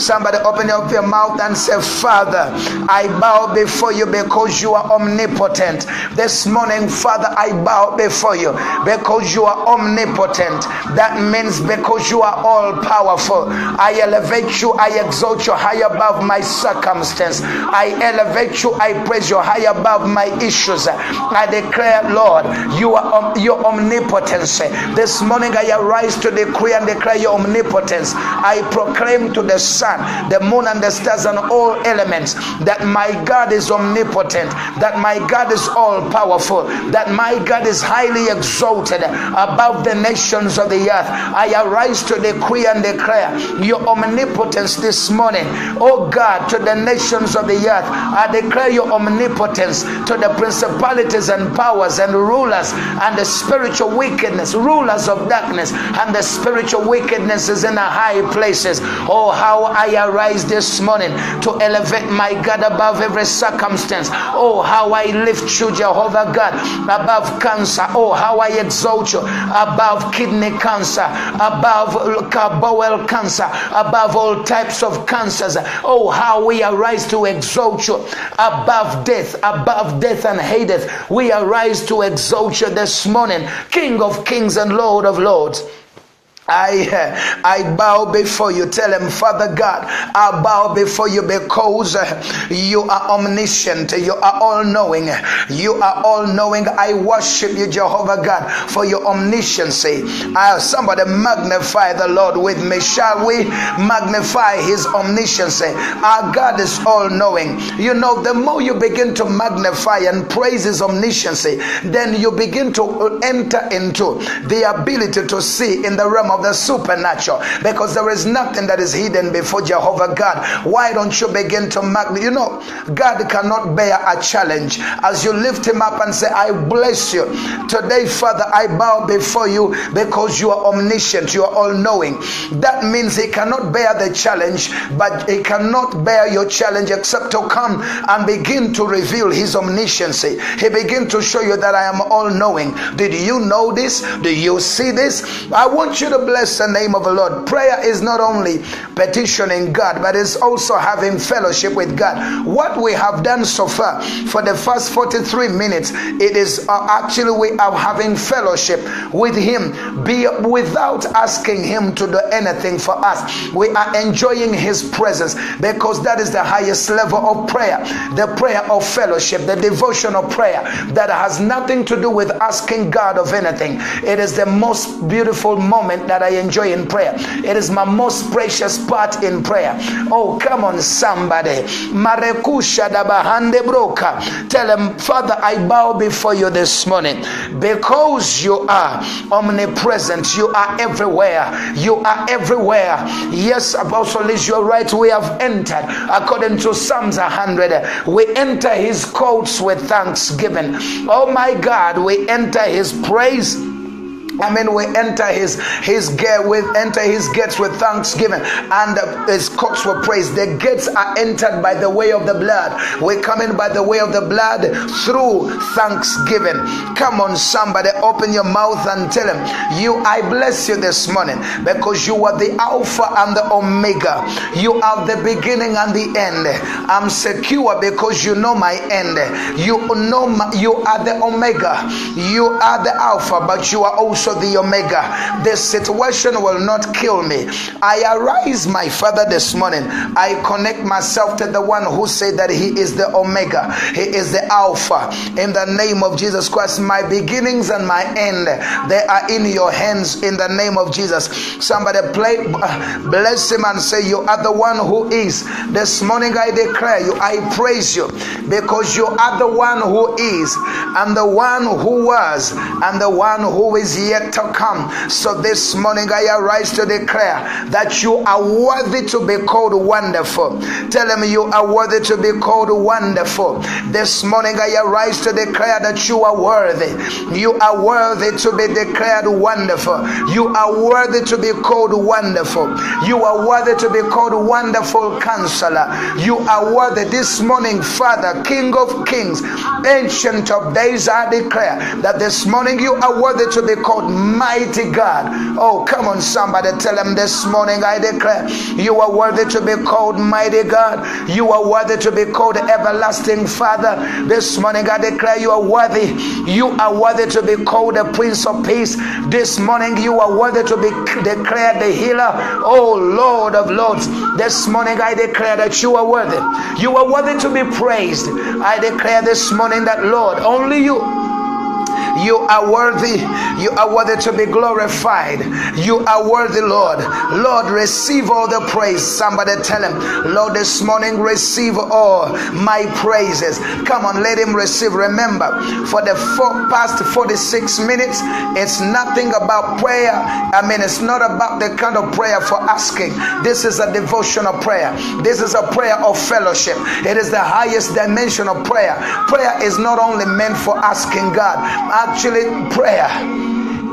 Somebody open up your mouth and say, Father, I bow before you because you are omnipotent. This morning, Father, I bow before you because you are omnipotent. That means because you are all powerful. I elevate you, I exalt you high above my circumstance. I elevate you, I praise you high above my issues. I declare, Lord, you are your omnipotence. This morning I arise to decree and declare your omnipotence. I proclaim to the sun, the moon and the stars and all elements that my God is omnipotent, that my God is all powerful, that my God is highly exalted above the nations of the earth. I arise to decree and declare your omnipotence this morning, oh God, to the nations of the earth. I declare your omnipotence to the principalities and powers and rulers and the spiritual wickedness, rulers of darkness and the spiritual wickedness is in the high places. Oh, how I arise this morning to elevate my God above every circumstance. Oh, how I lift you, Jehovah God, above cancer. Oh, how I exalt you above kidney cancer, above bowel cancer, above all types of cancers. Oh, how we arise to exalt you above death and Hades. We arise to exalt you this morning, King of kings and Lord of lords. I bow before you. Tell him, Father God, I bow before you because you are omniscient, you are all-knowing, you are all-knowing. I worship you, Jehovah God, for your omnisciency. Somebody magnify the Lord with me. Shall we magnify his omnisciency? Our God is all-knowing. You know, the more you begin to magnify and praise his omnisciency, then you begin to enter into the ability to see in the realm of the supernatural, because there is nothing that is hidden before Jehovah God. Why don't you begin to you know, God cannot bear a challenge. As you lift him up and say, I bless you today, Father, I bow before you because you are omniscient, you are all-knowing. That means he cannot bear the challenge, but he cannot bear your challenge except to come and begin to reveal his omnisciency. He begin to show you that I am all-knowing. Did you know this? Do you see this? I want you to bless the name of the Lord. Prayer is not only petitioning God, but it's also having fellowship with God. What we have done so far for the first 43 minutes, it is actually we are having fellowship with him, without asking him to do anything for us. We are enjoying his presence, because that is the highest level of prayer, the prayer of fellowship, the devotional prayer that has nothing to do with asking God of anything. It is the most beautiful moment that I enjoy in prayer. It is my most precious part in prayer. Oh, come on, somebody. Marekusha dabahande broka. Tell him, Father, I bow before you this morning because you are omnipresent. You are everywhere. You are everywhere. Yes, Apostle Liz, you're right. We have entered, according to Psalms 100, we enter his courts with thanksgiving. Oh my God, we enter his praise. We enter his gates with thanksgiving, and his courts were praised. The gates are entered by the way of the blood. We come in by the way of the blood through thanksgiving. Come on, somebody, open your mouth and tell him, I bless you this morning because you are the Alpha and the Omega. You are the beginning and the end. I'm secure because you know my end. You are the Omega. You are the Alpha, but you are also also the Omega. This situation will not kill me. I arise, my Father, this morning. I connect myself to the one who said that he is the Omega. He is the Alpha. In the name of Jesus Christ, my beginnings and my end, they are in your hands in the name of Jesus. Somebody bless him and say, you are the one who is. This morning I declare you, I praise you, because you are the one who is, and the one who was, and the one who is yet to come. So this morning I arise to declare that you are worthy to be called wonderful. Tell him you are worthy to be called wonderful. This morning I arise to declare that you are worthy. You are worthy to be declared wonderful. You are worthy to be called wonderful. You are worthy to be called wonderful counselor. You are worthy this morning, Father, King of kings, Ancient of days. I declare that this morning you are worthy to be called mighty God. Oh, come on, somebody, tell him this morning I declare you are worthy to be called mighty God. You are worthy to be called everlasting Father. This morning I declare you are worthy. You are worthy to be called the Prince of Peace. This morning you are worthy to be declared the healer. Oh, Lord of Lords. This morning I declare that you are worthy. You are worthy to be praised. I declare this morning that, Lord, only you are worthy. You are worthy to be glorified. You are worthy, Lord. Lord, receive all the praise. Somebody tell him, Lord, this morning receive all my praises. Come on, let him receive. Remember, for the past 46 minutes, it's nothing about prayer. It's not about the kind of prayer for asking. This is a devotional prayer. This is a prayer of fellowship. It is the highest dimension of prayer. Prayer is not only meant for asking God. Actually, prayer,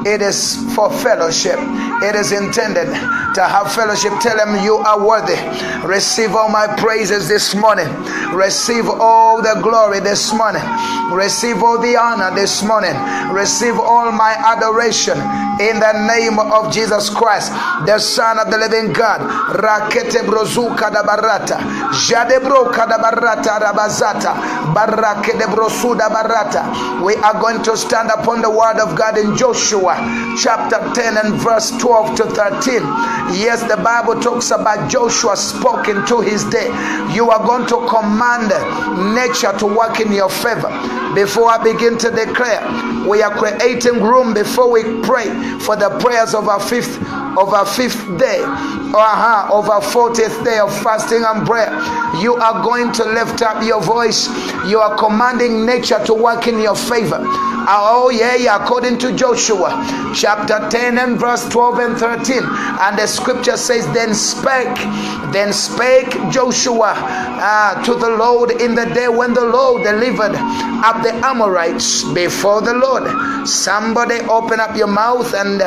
it is for fellowship. It is intended to have fellowship. Tell him you are worthy. Receive all my praises this morning. Receive all the glory this morning. Receive all the honor this morning. Receive all my adoration in the name of Jesus Christ, the Son of the living God. Rakete brozuka da barata, jadebroka da barata rabazata, barake de brosuda barata. We are going to stand upon the word of God in Joshua chapter 10 and verse 12 to 13. Yes, the Bible talks about Joshua spoke into his day. You are going to command nature to work in your favor. Before I begin to declare, we are creating room before we pray for the prayers of our fifth day, of our 40th day of fasting and prayer. You are going to lift up your voice. You are commanding nature to work in your favor. Oh yeah, according to Joshua chapter 10 and verse 12 and 13. And the scripture says, then spake Joshua to the Lord in the day when the Lord delivered up the Amorites before the Lord. Somebody open up your mouth and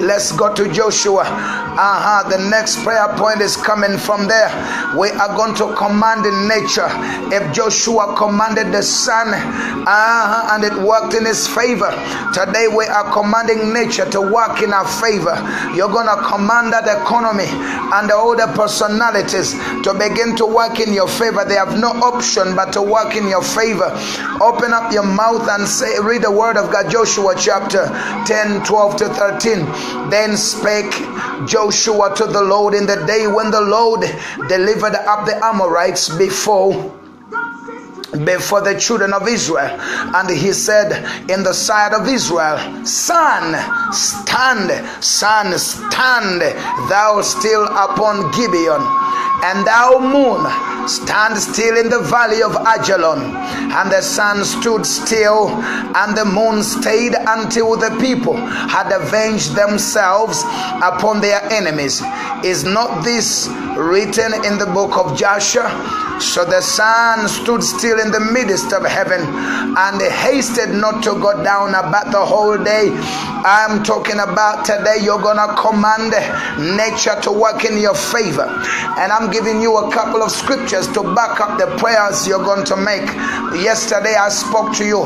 let's go to Joshua. The next prayer point is coming from there. We are going to command in nature. If Joshua commanded the sun and it worked in his favor, today we are commanding nature to work in our favor. You're going to command that economy and all the personalities to begin to work in your favor. They have no option but to work in your favor. Open up your mouth and say, read the word of God. Joshua chapter 10, 12 to 13. Then spake Joshua to the Lord in the day when the Lord delivered up the Amorites before the children of Israel. And he said in the sight of Israel, sun, stand thou still upon Gibeon, and thou moon, stand still in the valley of Ajalon. And the sun stood still, and the moon stayed until the people had avenged themselves upon their enemies. Is not this written in the book of Joshua? So the sun stood still in the midst of heaven, and hasted not to go down about the whole day. I'm talking about today. You're gonna command nature to work in your favor, and I'm giving you a couple of scriptures to back up the prayers you're going to make. Yesterday I spoke to you.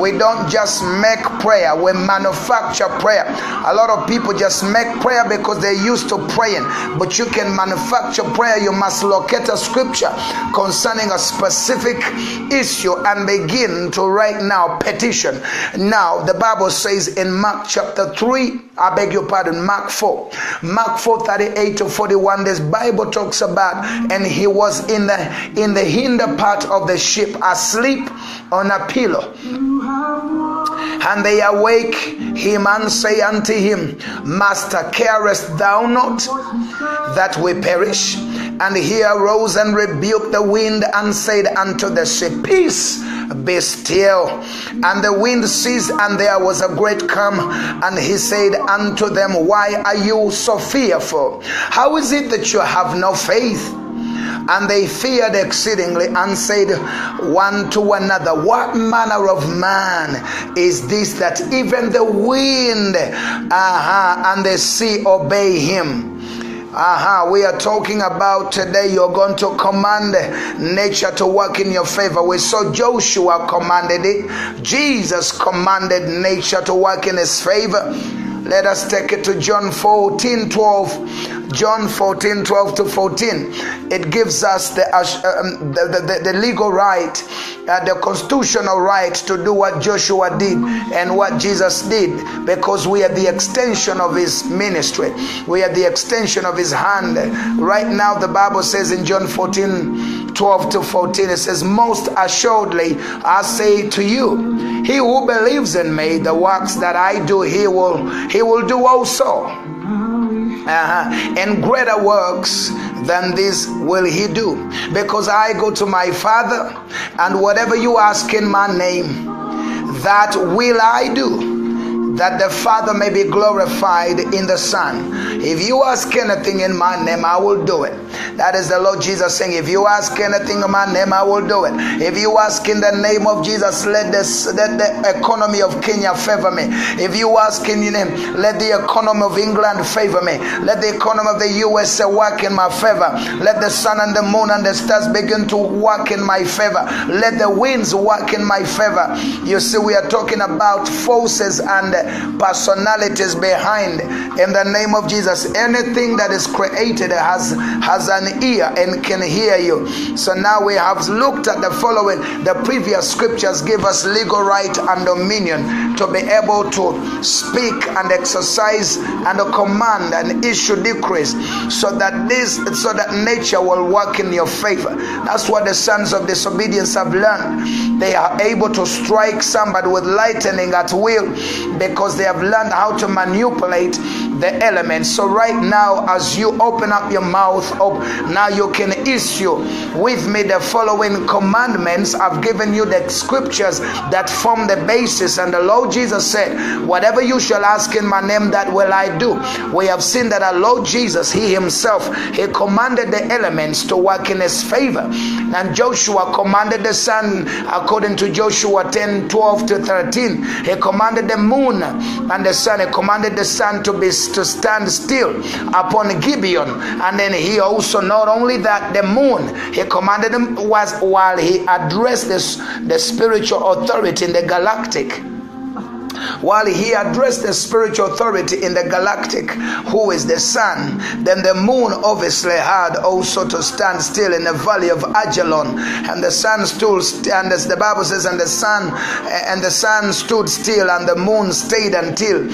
We don't just make prayer, we manufacture prayer. A lot of people just make prayer because they're used to praying, but you can manufacture prayer. You must locate a scripture concerning a specific issue and begin to right now petition. Now, the Bible says in Mark chapter 3, Mark 4, Mark 4:38 to 41, this Bible talks about, and he was in the hinder part of the ship, asleep on a pillow. And they awake him and say unto him, Master, carest thou not that we perish? And he arose and rebuked the wind and said unto the sea, Peace, be still. And the wind ceased, and there was a great calm. And he said unto them, Why are you so fearful? How is it that you have no faith? And they feared exceedingly and said one to another, What manner of man is this that even the wind and the sea obey him? We are talking about today, you're going to command nature to work in your favor. We saw Joshua commanded it. Jesus commanded nature to work in his favor. Let us take it to John 14:12. John 14:12 to 14. It gives us the legal right, the constitutional right to do what Joshua did and what Jesus did, because we are the extension of his ministry. We are the extension of his hand. Right now, the Bible says in John 14:12 to 14, it says, Most assuredly I say to you, he who believes in me, the works that I do, he will do also. And greater works than this will he do, because I go to my Father, and whatever you ask in my name, that will I do, that the Father may be glorified in the Son. If you ask anything in my name, I will do it. That is the Lord Jesus saying, if you ask anything in my name, I will do it. If you ask in the name of Jesus, let the economy of Kenya favor me. If you ask in your name, let the economy of England favor me. Let the economy of the USA work in my favor. Let the sun and the moon and the stars begin to work in my favor. Let the winds work in my favor. You see, we are talking about forces and personalities behind. In the name of Jesus, anything that is created has an ear and can hear you. So now we have looked at the following. The previous scriptures give us legal right and dominion to be able to speak and exercise and command and issue decrees, so that nature will work in your favor. That's what the sons of disobedience have learned. They are able to strike somebody with lightning at will, because they have learned how to manipulate the elements. So right now, as you open up your mouth, now you can issue with me the following commandments. I've given you the scriptures that form the basis, and the Lord Jesus said, whatever you shall ask in my name, that will I do. We have seen that our Lord Jesus, he himself, he commanded the elements to work in his favor. And Joshua commanded the sun, according to Joshua 10:12 to 13. He commanded the moon and the sun. He commanded the sun to stand still upon Gibeon. And then he also, not only that, the moon, he commanded him while he addressed the spiritual authority in the galactic. While he addressed the spiritual authority in the galactic, who is the sun, then the moon obviously had also to stand still in the valley of Ajalon. And the sun stood, and as the Bible says, and the sun stood still, and the moon stayed until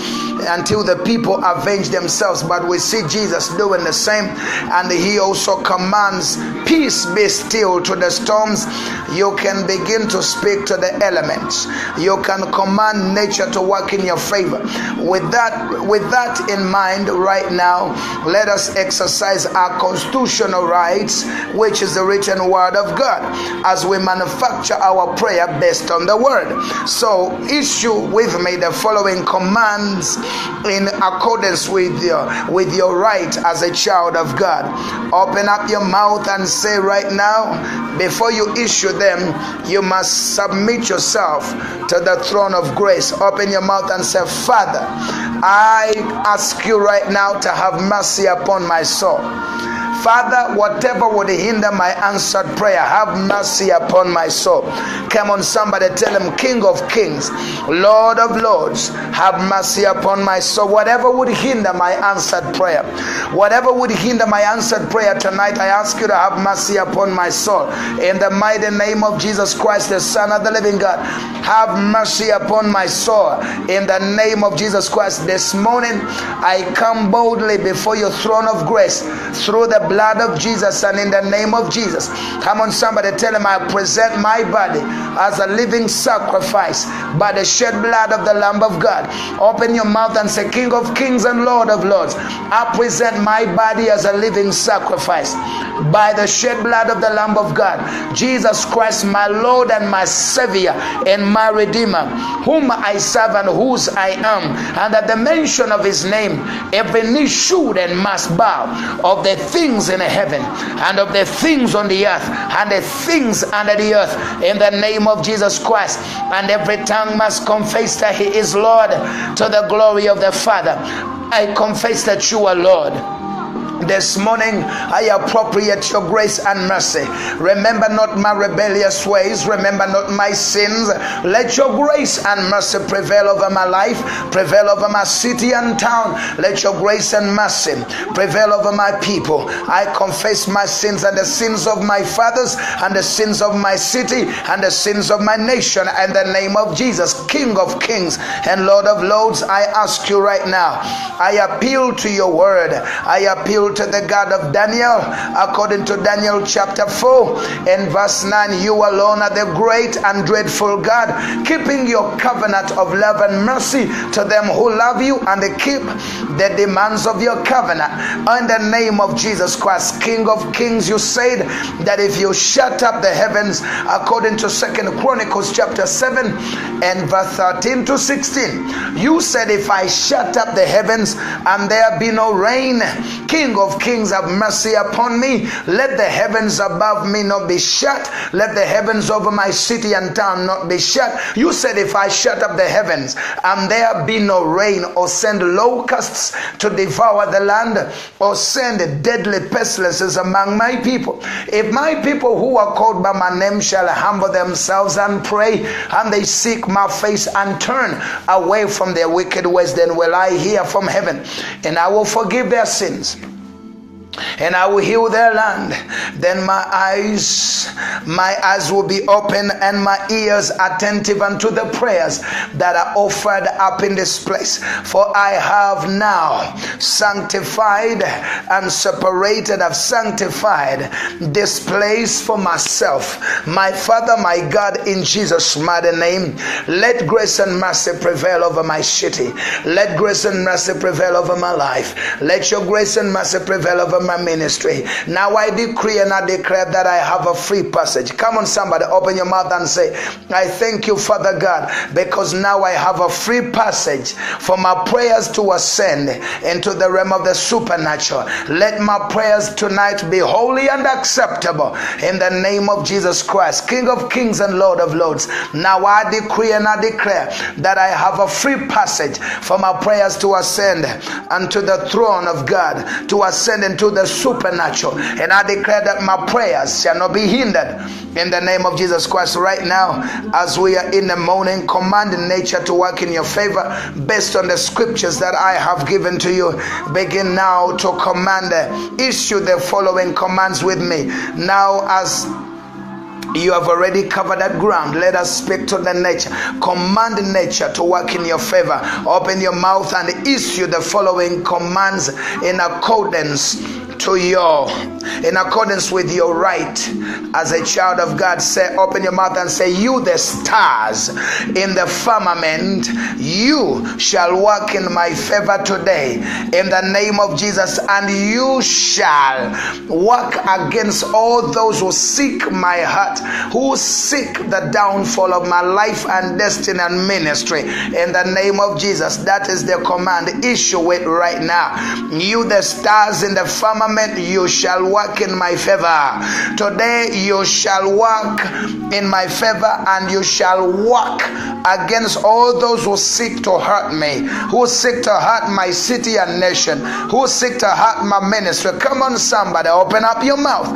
the people avenged themselves. But we see Jesus doing the same, and he also commands, peace, be still, to the storms. You can begin to speak to the elements. You can command nature to work in your favor. With that in mind, right now, let us exercise our constitutional rights, which is the written word of God, as we manufacture our prayer based on the word. So issue with me the following commands in accordance with your right as a child of God. Open up your mouth and say right now, before you issue them, you must submit yourself to the throne of grace. Open your mouth and say, Father, I ask you right now to have mercy upon my soul. Father, whatever would hinder my answered prayer, have mercy upon my soul. Come on, somebody tell him, King of Kings, Lord of Lords, have mercy upon my soul. Whatever would hinder my answered prayer, whatever would hinder my answered prayer tonight, I ask you to have mercy upon my soul. In the mighty name of Jesus Christ, the Son of the living God, have mercy upon my soul. In the name of Jesus Christ, this morning I come boldly before your throne of grace through the blood of Jesus and in the name of Jesus. Come on, somebody tell him, I present my body as a living sacrifice by the shed blood of the Lamb of God. Open your mouth and say, King of Kings and Lord of Lords, I present my body as a living sacrifice by the shed blood of the Lamb of God. Jesus Christ, my Lord and my Savior and my Redeemer, whom I serve and whose I am. And at the mention of his name, every knee should and must bow, of the things in heaven and of the things on the earth and the things under the earth, in the name of Jesus Christ. And every tongue must confess that he is Lord, to the glory of the Father. I confess that you are Lord. This morning I appropriate your grace and mercy. Remember not my rebellious ways, remember not my sins. Let your grace and mercy prevail over my life, prevail over my city and town. Let your grace and mercy prevail over my people. I confess my sins and the sins of my fathers and the sins of my city and the sins of my nation in the name of Jesus. King of Kings and Lord of Lords, I ask you right now, I appeal to your word. I appeal to the God of Daniel, according to Daniel chapter 4 and verse 9. You alone are the great and dreadful God, keeping your covenant of love and mercy to them who love you and keep the demands of your covenant. In the name of Jesus Christ, King of Kings, you said that if you shut up the heavens, according to 2 Chronicles chapter 7 and verse 13 to 16, you said, if I shut up the heavens and there be no rain, King of Kings, have mercy upon me. Let the heavens above me not be shut. Let the heavens over my city and town not be shut. You said, if I shut up the heavens and there be no rain, or send locusts to devour the land, or send deadly pestilences among my people, if my people who are called by my name shall humble themselves and pray, and they seek my face and turn away from their wicked ways, then will I hear from heaven, and I will forgive their sins, and I will heal their land. Then my eyes will be open and my ears attentive unto the prayers that are offered up in this place. For I have now sanctified and separated, I've sanctified this place for myself. My Father, my God, in Jesus' mighty name, let grace and mercy prevail over my city. Let grace and mercy prevail over my life. Let your grace and mercy prevail over my ministry. Now I decree and I declare that I have a free passage. Come on, somebody, open your mouth and say, I thank you, Father God, because now I have a free passage for my prayers to ascend into the realm of the supernatural. Let my prayers tonight be holy and acceptable in the name of Jesus Christ, King of Kings and Lord of Lords. Now I decree and I declare that I have a free passage for my prayers to ascend unto the throne of God, to ascend into the supernatural. And I declare that my prayers shall not be hindered in the name of Jesus Christ. Right now, as we are in the morning, commanding nature to work in your favor based on the scriptures that I have given to you. Begin now to command, issue the following commands with me. Now, as you have already covered that ground, let us speak to the nature. Command nature to work in your favor. Open your mouth and issue the following commands in accordance with your right as a child of God. Say, open your mouth and say, you the stars in the firmament, you shall work in my favor today in the name of Jesus, and you shall work against all those who seek my heart, who seek the downfall of my life and destiny and ministry in the name of Jesus. That is the command. Issue it right now. You the stars in the firmament, government, you shall walk in my favor. Today you shall walk in my favor, and you shall walk against all those who seek to hurt me, who seek to hurt my city and nation, who seek to hurt my ministry. Come on, somebody, open up your mouth.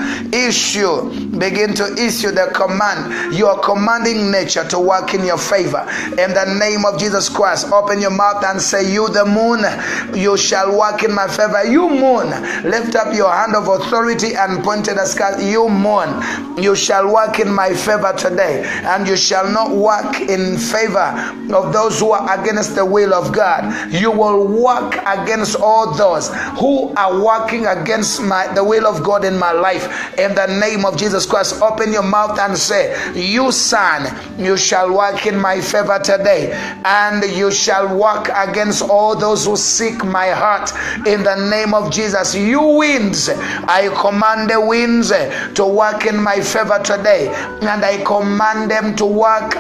Begin to issue the command. You are commanding nature to work in your favor. In the name of Jesus Christ, open your mouth and say, you the moon, you shall work in my favor. You moon, lift up your hand of authority and point to the sky. You moon, you shall work in my favor today, and you shall not work in favor of those who are against the will of God. You will work against all those who are working against the will of God in my life. In the name of Jesus Christ, open your mouth and say, you sun, you shall work in my favor today, and you shall work against all those who seek my heart. In the name of Jesus, you winds, I command the winds to work in my favor today, and I command them to work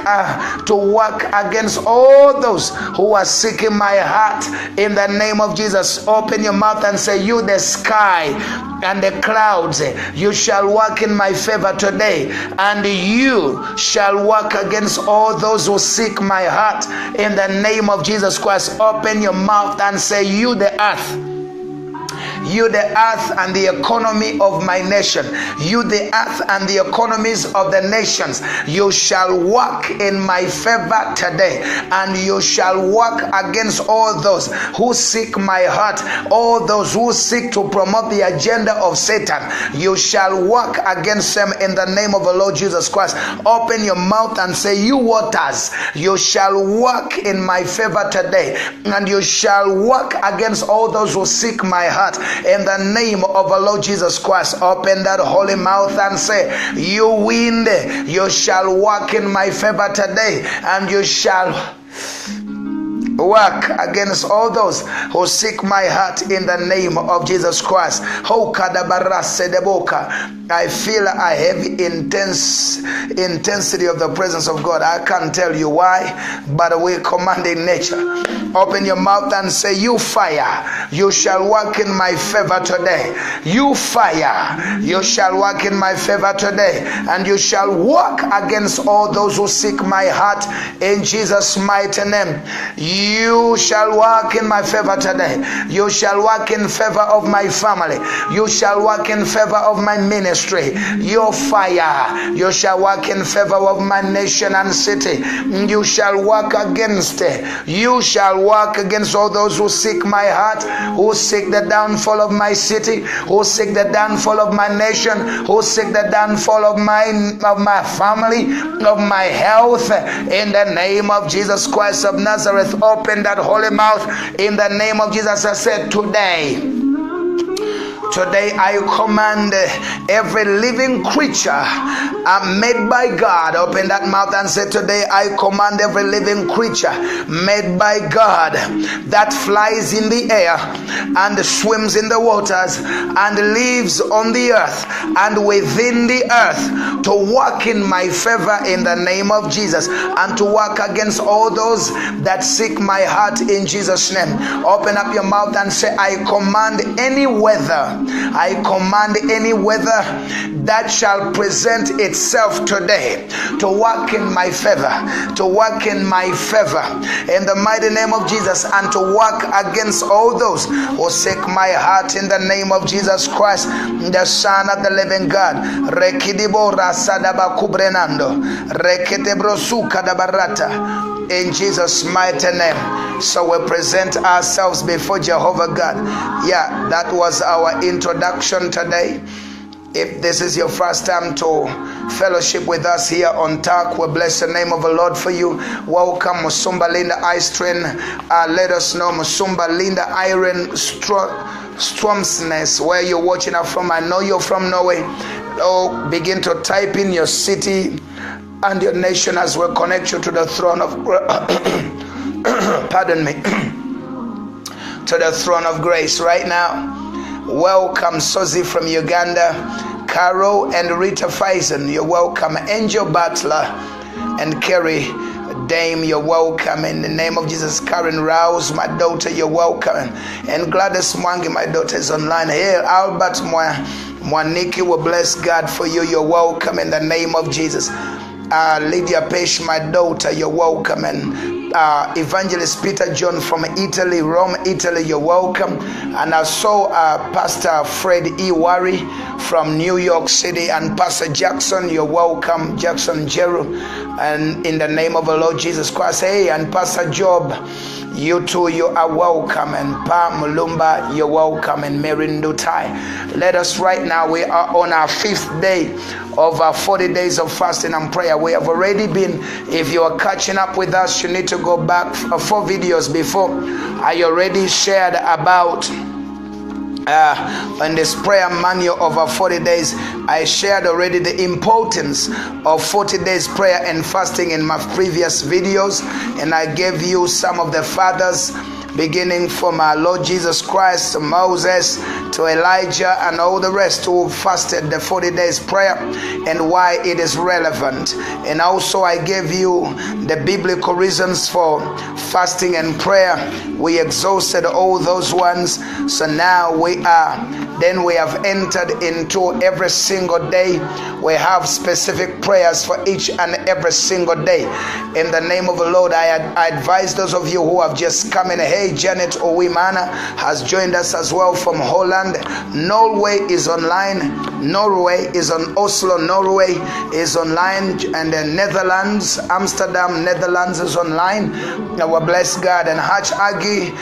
against all those who are seeking my heart. In the name of Jesus, open your mouth and say, you the sky and the clouds, you shall work in my favor today, and you shall work against all those who seek my heart. In the name of Jesus Christ, open your mouth and say, you the earth, you the earth and the economy of my nation, you the earth and the economies of the nations, you shall walk in my favor today, and you shall walk against all those who seek my heart, all those who seek to promote the agenda of Satan. You shall walk against them in the name of the Lord Jesus Christ. Open your mouth and say, you waters, you shall walk in my favor today, and you shall walk against all those who seek my heart. In the name of the Lord Jesus Christ, open that holy mouth and say, you wind, you shall walk in my favor today, and you shall work against all those who seek my heart. In the name of Jesus Christ. I feel a heavy intensity of the presence of God. I can't tell you why, but we're commanding nature. Open your mouth and say, you fire, you shall work in my favor today. You fire, you shall work in my favor today, and you shall walk against all those who seek my heart. In Jesus' mighty name, you shall walk in my favor today. You shall walk in favor of my family. You shall walk in favor of my ministry. Your fire, you shall walk in favor of my nation and city. You shall walk against it. You shall walk against all those who seek my heart, who seek the downfall of my city, who seek the downfall of my nation, who seek the downfall of my family, of my health. In the name of Jesus Christ of Nazareth, open that holy mouth. In the name of Jesus, I said, Today I command every living creature made by God. Open that mouth and say, today I command every living creature made by God that flies in the air and swims in the waters and lives on the earth and within the earth to walk in my favor in the name of Jesus, and to work against all those that seek my heart in Jesus' name. Open up your mouth and say, I command any weather. I command any weather that shall present itself today to work in my favor, to work in my favor in the mighty name of Jesus, and to work against all those who seek my heart in the name of Jesus Christ, the Son of the living God. In Jesus' mighty name. So we present ourselves before Jehovah God. Yeah, that was our introduction today. If this is your first time to fellowship with us here on TAC, we bless the name of the Lord for you. Welcome, Musumba Linda Istrain. Let us know, Musumba Linda Iron Stromsnes, where you're watching us from. I know you're from Norway. Oh, begin to type in your city and your nation as we connect you to the throne of pardon me, to the throne of grace right now. Welcome, Sozi from Uganda, Caro and Rita Faison. You're welcome, Angel Butler and Kerry Dame, you're welcome. In the name of Jesus. Karen Rouse, my daughter, you're welcome. And Gladys Mwangi, my daughter, is online. Here, Albert Mwaniki, will bless God for you. You're welcome in the name of Jesus. Lydia Pesh, my daughter, you're welcome. And Evangelist Peter John from Italy, Rome, Italy, you're welcome. And I saw Pastor Fred Iwari from New York City, and Pastor Jackson, you're welcome, Jackson Jeru, and in the name of the Lord Jesus Christ. Hey, and Pastor Job, you too, you are welcome. And Pa Mulumba, you're welcome. And Merindutai. Let us right now, we are on our 5th day of our 40 days of fasting and prayer. We have already been, if you are catching up with us, you need to go back 4 videos before. I already shared about in this prayer manual of our 40 days, I shared already the importance of 40 days prayer and fasting in my previous videos, and I gave you some of the fathers, beginning from our Lord Jesus Christ to Moses to Elijah and all the rest who fasted the 40 days prayer and why it is relevant. And also I gave you the biblical reasons for fasting and prayer. We exhausted all those ones. So now we have entered into every single day. We have specific prayers for each and every single day. In the name of the Lord, I advise those of you who have just come in. Hey, Janet Owimana has joined us as well from Holland. Norway is online. Norway is on Oslo. Norway is online. And the Netherlands, Amsterdam, Netherlands is online. Now, bless God. And Hach Agi,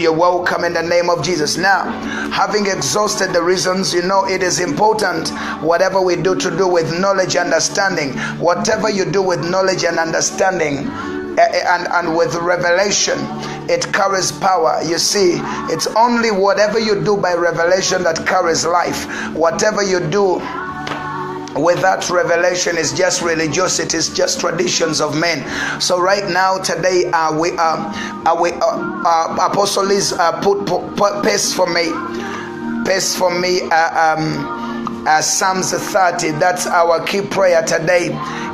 you're welcome in the name of Jesus. Now, having exhausted the reasons, you know it is important whatever we do to do with knowledge and understanding. Whatever you do with knowledge and understanding and with revelation, it carries power. You see, it's only whatever you do by revelation that carries life. Whatever you do without revelation is just religiosity, it's just traditions of men. So right now, today, Apostle Liz paste for me Psalms 30. That's our key prayer today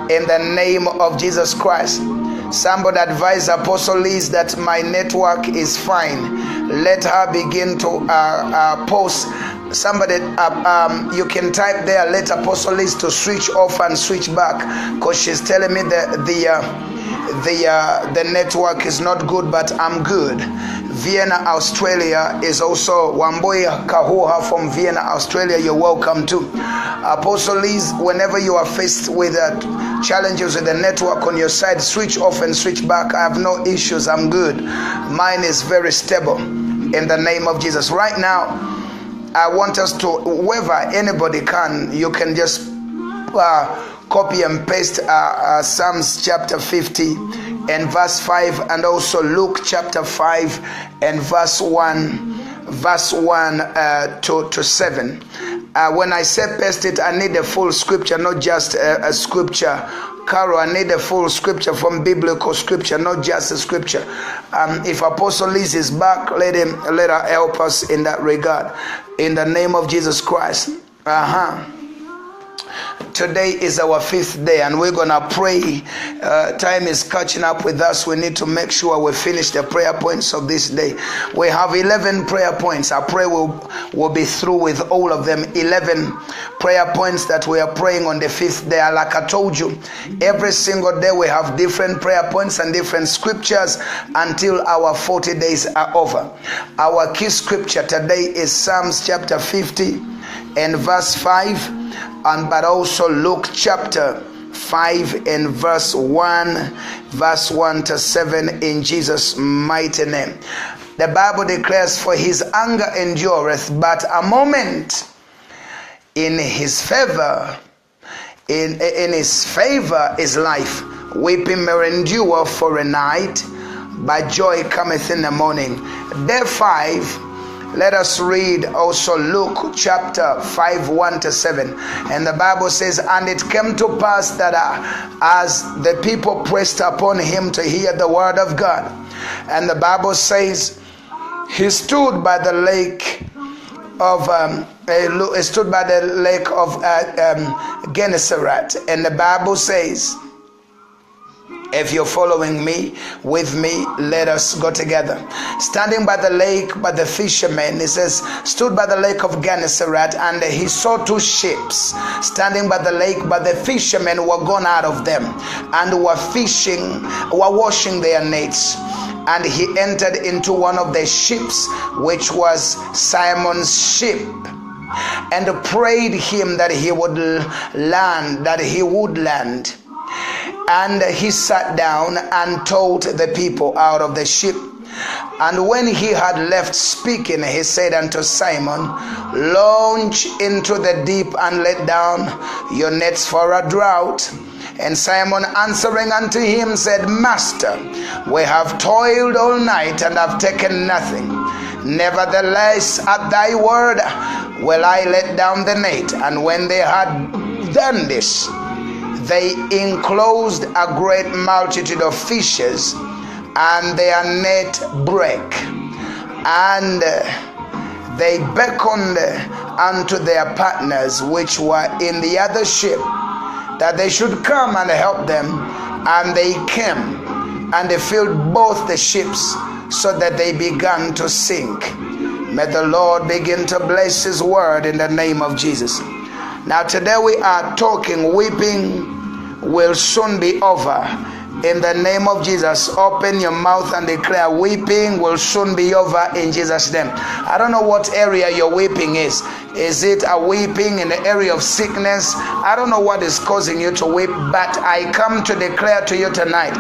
in the name of Jesus Christ. Somebody advise Apostle Liz that my network is fine. Let her begin to post. Somebody, you can type there, let Apostle Liz to switch off and switch back, because she's telling me that the network is not good, but I'm good. Vienna, Australia is also Wamboya Kahuha from Vienna, Australia. You're welcome too. Apostle Liz, whenever you are faced with challenges with the network on your side, switch off and switch back. I have no issues. I'm good. Mine is very stable in the name of Jesus. Right now, I want us to, whoever, anybody can, you can just copy and paste Psalms chapter 50 and verse 5, and also Luke chapter 5 and verse 1 to 7. When I say paste it, I need a full scripture, not just a scripture. Carol, I need a full scripture from biblical scripture, not just a scripture. If Apostle Liz is back, let her help us in that regard. In the name of Jesus Christ. Today is our 5th day, and we're gonna pray. Time is catching up with us. We need to make sure we finish the prayer points of this day. We have 11 prayer points. I pray we'll be through with all of them. 11 prayer points that we are praying on the 5th day. Like I told you, every single day we have different prayer points and different scriptures until our 40 days are over. Our key scripture today is Psalms chapter 50 and verse 5. But also Luke chapter 5 and verse 1 to 7 in Jesus' mighty name. The Bible declares, for his anger endureth but a moment, in his favor is life. Weeping may endure for a night, but joy cometh in the morning. Day 5. Let us read also Luke chapter 5, 1 to 7. And the Bible says, and it came to pass that as the people pressed upon him to hear the word of God, and the Bible says, he stood by the lake of Gennesaret. And the Bible says, If you're following me, with me, let us go together. Standing by the lake, by the fishermen, it says, stood by the lake of Gennesaret, and he saw two ships standing by the lake, but the fishermen were gone out of them, and were washing their nets. And he entered into one of the ships, which was Simon's ship, and prayed him that he would land. And he sat down and taught the people out of the ship. And when he had left speaking, he said unto Simon, launch into the deep and let down your nets for a draught. And Simon answering unto him said, Master, we have toiled all night and have taken nothing. Nevertheless, at thy word will I let down the net. And when they had done this, they enclosed a great multitude of fishes, and their net brake. And they beckoned unto their partners which were in the other ship, that they should come and help them. And they came, and they filled both the ships, so that they began to sink. May the Lord begin to bless his word in the name of Jesus. Now today we are talking, weeping will soon be over. In the name of Jesus, open your mouth and declare, weeping will soon be over in Jesus' name. I don't know what area your weeping is. Is it a weeping in the area of sickness? I don't know what is causing you to weep, but I come to declare to you tonight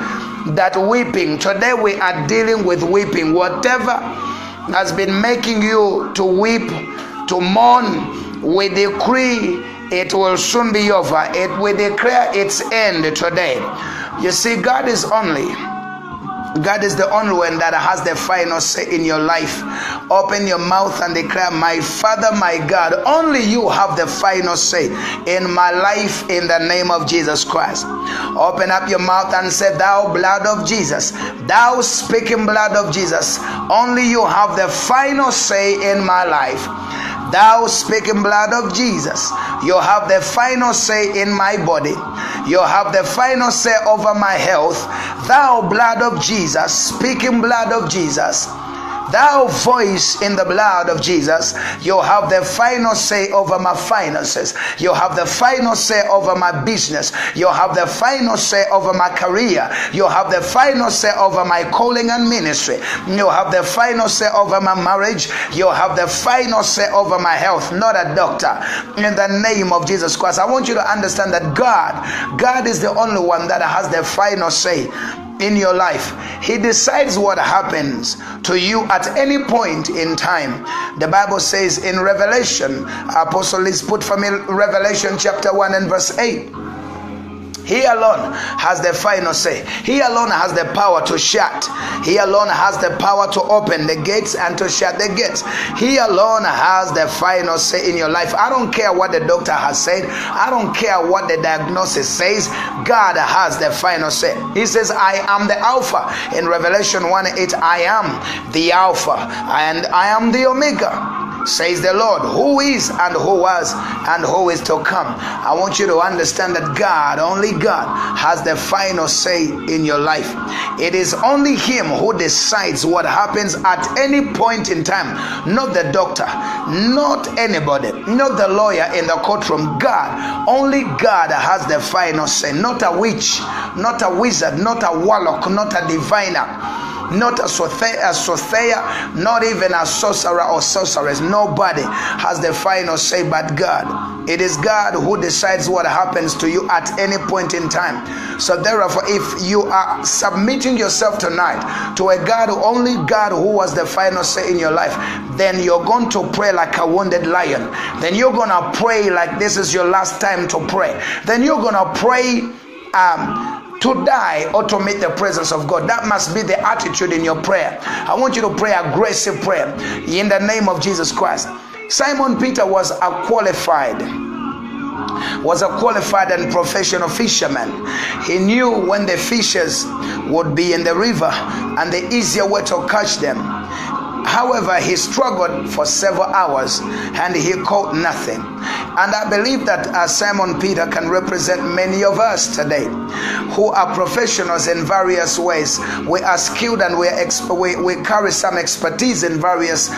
that weeping, today we are dealing with weeping. Whatever has been making you to weep, to mourn, we decree it will soon be over. We declare its end today. You see, God is the only one that has the final say in your life. Open your mouth and declare, my Father, my God, only you have the final say in my life in the name of Jesus Christ. Open up your mouth and say, thou blood of Jesus, thou speaking blood of Jesus, only you have the final say in my life. Thou speaking blood of Jesus, you have the final say in my body. You have the final say over my health. Thou blood of Jesus, speaking blood of Jesus, thou voice in the blood of Jesus, you have the final say over my finances. You have the final say over my business. You have the final say over my career. You have the final say over my calling and ministry. You have the final say over my marriage. You have the final say over my health, not a doctor. In the name of Jesus Christ, I want you to understand that God is the only one that has the final say in your life. He decides what happens to you at any point in time. The Bible says in Revelation, Apostle Liz put for me Revelation chapter 1 and verse 8. He alone has the final say. He alone has the power to shut. He alone has the power to open the gates and to shut the gates. He alone has the final say in your life. I don't care what the doctor has said. I don't care what the diagnosis says. God has the final say. He says, I am the Alpha. In Revelation 1:8, I am the Alpha and I am the Omega, says the Lord, who is and who was and who is to come. I want you to understand that God, only God, has the final say in your life. It is only him who decides what happens at any point in time. Not the doctor, not anybody, not the lawyer in the courtroom. God, only God has the final say. Not a witch, not a wizard, not a warlock, not a diviner, not a soothsayer, not even a sorcerer or sorceress. Nobody has the final say but God. It is God who decides what happens to you at any point in time. So therefore, if you are submitting yourself tonight to a God, only God who has the final say in your life, then you're going to pray like a wounded lion. Then you're going to pray like this is your last time to pray. Then you're going to pray to die or to meet the presence of God. That must be the attitude in your prayer. I want you to pray aggressive prayer in the name of Jesus Christ. Simon Peter was a qualified and professional fisherman. He knew when the fishes would be in the river and the easier way to catch them However, he struggled for several hours and he caught nothing. And I believe that Simon Peter can represent many of us today who are professionals in various ways. We are skilled and we carry some expertise in various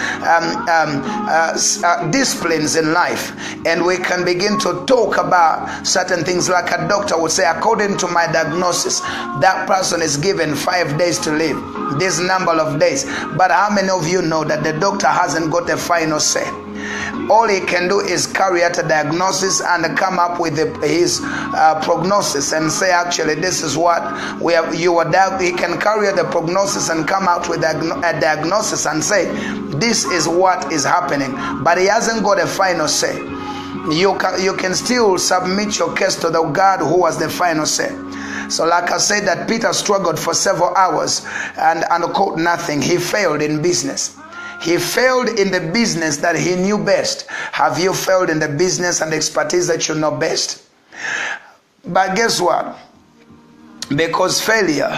disciplines in life. And we can begin to talk about certain things, like a doctor would say, according to my diagnosis, that person is given 5 days to live, this number of days. But how many of you know that the doctor hasn't got a final say? All he can do is carry out a diagnosis and come up with his prognosis and say, actually, this is what we have. He can carry out the prognosis and come out with a diagnosis and say, this is what is happening. But he hasn't got a final say. You can still submit your case to the God who has the final say. So like I said, that Peter struggled for several hours and caught nothing. He failed in business. He failed in the business that he knew best. Have you failed in the business and expertise that you know best? But guess what? Because failure,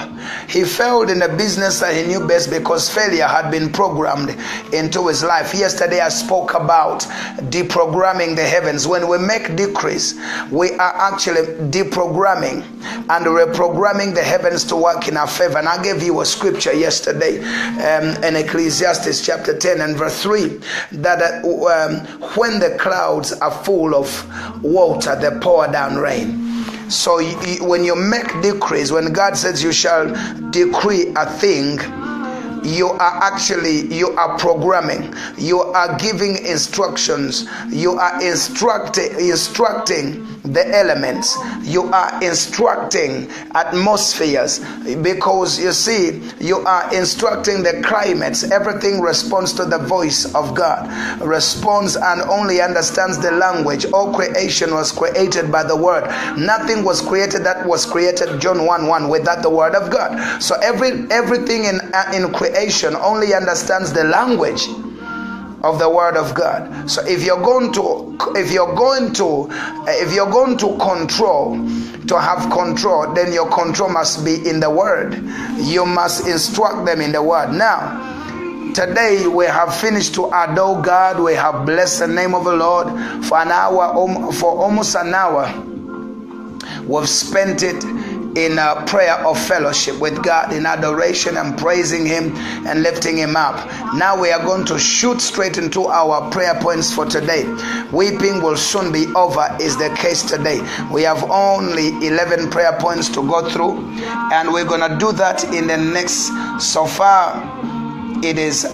he failed in the business that he knew best because failure had been programmed into his life. Yesterday I spoke about deprogramming the heavens. When we make decrees, we are actually deprogramming and reprogramming the heavens to work in our favor. And I gave you a scripture yesterday in Ecclesiastes chapter 10 and verse 3, that when the clouds are full of water, they pour down rain. So when you make decrees, when God says you shall decree a thing, you are programming, you are giving instructions, you are instructing the elements, you are instructing atmospheres, because you see, you are instructing the climates. Everything responds to the voice of God, responds and only understands the language. All creation was created by the word. Nothing was created that was created, John 1:1, without the word of God. So everything in creation only understands the language of the word of God. So if you're going to control, to have control, then your control must be in the word. You must instruct them in the word. Now, today we have finished to adore God. We have blessed the name of the Lord for an hour, for almost an hour. We've spent it in a prayer of fellowship with God, in adoration and praising him and lifting him up. Now we are going to shoot straight into our prayer points for today. Weeping will soon be over is the case today. We have only 11 prayer points to go through, and we're going to do that in the next, so far it is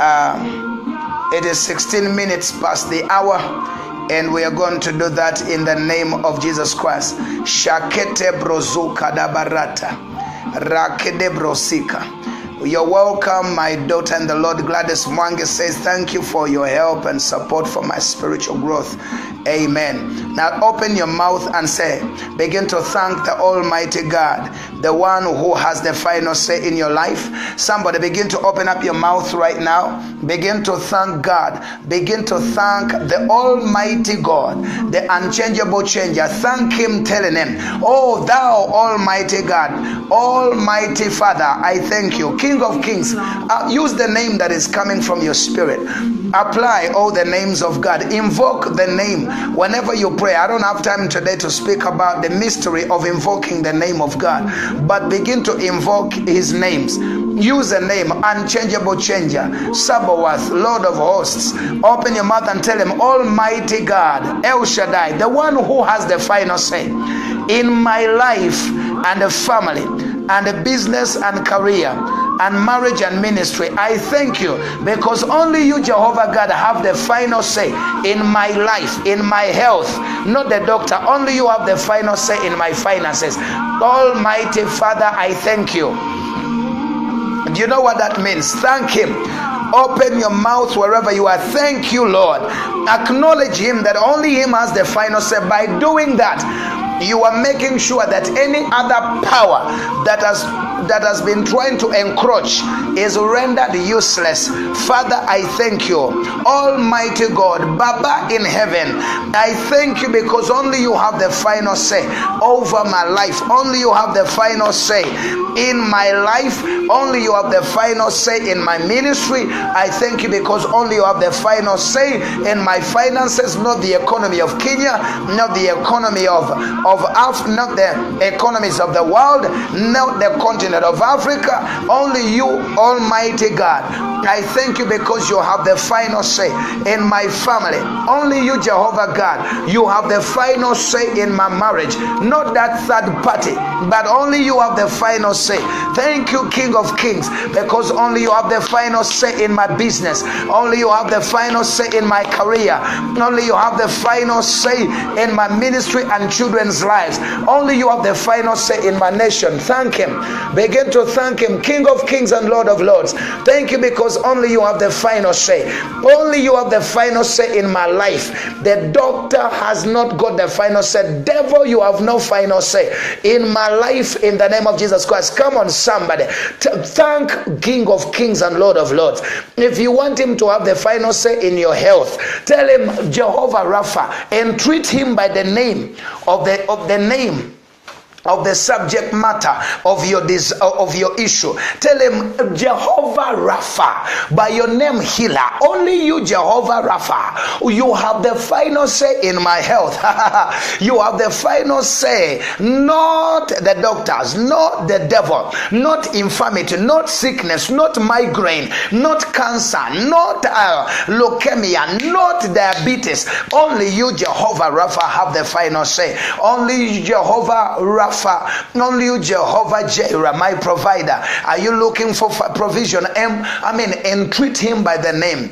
16 minutes past the hour. And we are going to do that in the name of Jesus Christ. Shakete brozuka dabarata. Rakede brosika. You're welcome, my daughter in the Lord. Gladys Mwange says, thank you for your help and support for my spiritual growth. Amen. Now open your mouth and say, begin to thank the Almighty God, the one who has the final say in your life. Somebody begin to open up your mouth right now. Begin to thank God. Begin to thank the Almighty God, the unchangeable changer. Thank him, telling him, oh, thou Almighty God, Almighty Father, I thank you. King of Kings, use the name that is coming from your spirit. Apply all the names of God. Invoke the name whenever you pray. I don't have time today to speak about the mystery of invoking the name of God, but begin to invoke his names. Use the name unchangeable changer, Sabaoth, Lord of hosts. Open your mouth and tell him, Almighty God, El Shaddai, the one who has the final say in my life and the family and the business and career and marriage and ministry. I thank you because only you, Jehovah God, have the final say in my life, in my health, not the doctor. Only you have the final say in my finances. Almighty Father, I thank you. Do you know what that means? Thank him. Open your mouth wherever you are. Thank you, Lord. Acknowledge him, that only him has the final say. By doing that, You are making sure that any other power that has been trying to encroach is rendered useless. Father, I thank you. Almighty God, Baba in heaven, I thank you because only you have the final say over my life. Only you have the final say in my life. Only you have the final say in my ministry. I thank you because only you have the final say in my finances, not the economy of Kenya, not the economy of not the economies of the world, not the continent of Africa. Only you, Almighty God. I thank you because you have the final say in my family. Only you, Jehovah God, you have the final say in my marriage, not that third party, but only you have the final say. Thank you, King of Kings, because only you have the final say in my business. Only you have the final say in my career. Only you have the final say in my ministry and children's lives. Only you have the final say in my nation. Thank him. Begin to thank him, King of Kings and Lord of Lords. Thank you because only you have the final say. Only you have the final say in my life. The doctor has not got the final say. Devil, you have no final say in my life, in the name of Jesus Christ. Come on, somebody. Thank King of Kings and Lord of Lords. If you want him to have the final say in your health, tell him Jehovah Rapha, and treat him by the name of the name of the subject matter of your issue. Tell him Jehovah Rapha, by your name healer. Only you, Jehovah Rapha, you have the final say in my health. You have the final say, not the doctors, not the devil, not infirmity, not sickness, not migraine, not cancer, not leukemia, not diabetes. Only you, Jehovah Rapha, have the final say. Only you, Jehovah Rapha, only you, Jehovah Jireh, my provider. Are you looking for provision? And treat him by the name.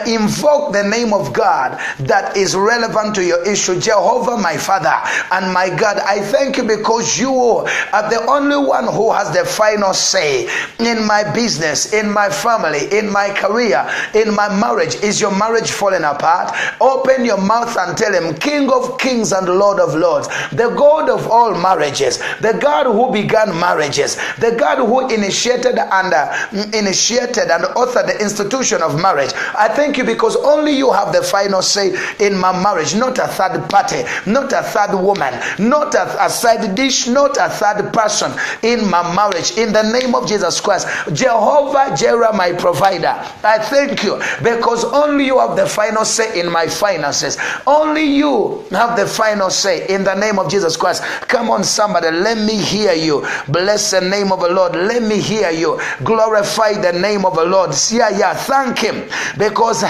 Invoke the name of God that is relevant to your issue. Jehovah, my Father and my God, I thank you because you are the only one who has the final say in my business, in my family, in my career, in my marriage. Is your marriage falling apart? Open your mouth and tell him, King of Kings and Lord of Lords, the God of all marriages, the God who began marriages, the God who initiated and authored the institution of marriage. I thank you because only you have the final say in my marriage, not a third party, not a third woman, not a side dish, not a third person in my marriage. In the name of Jesus Christ, Jehovah Jireh, my provider, I thank you because only you have the final say in my finances. Only you have the final say in the name of Jesus Christ. Come on, somebody, let me hear you. Bless the name of the Lord. Let me hear you. Glorify the name of the Lord. Yeah, thank him because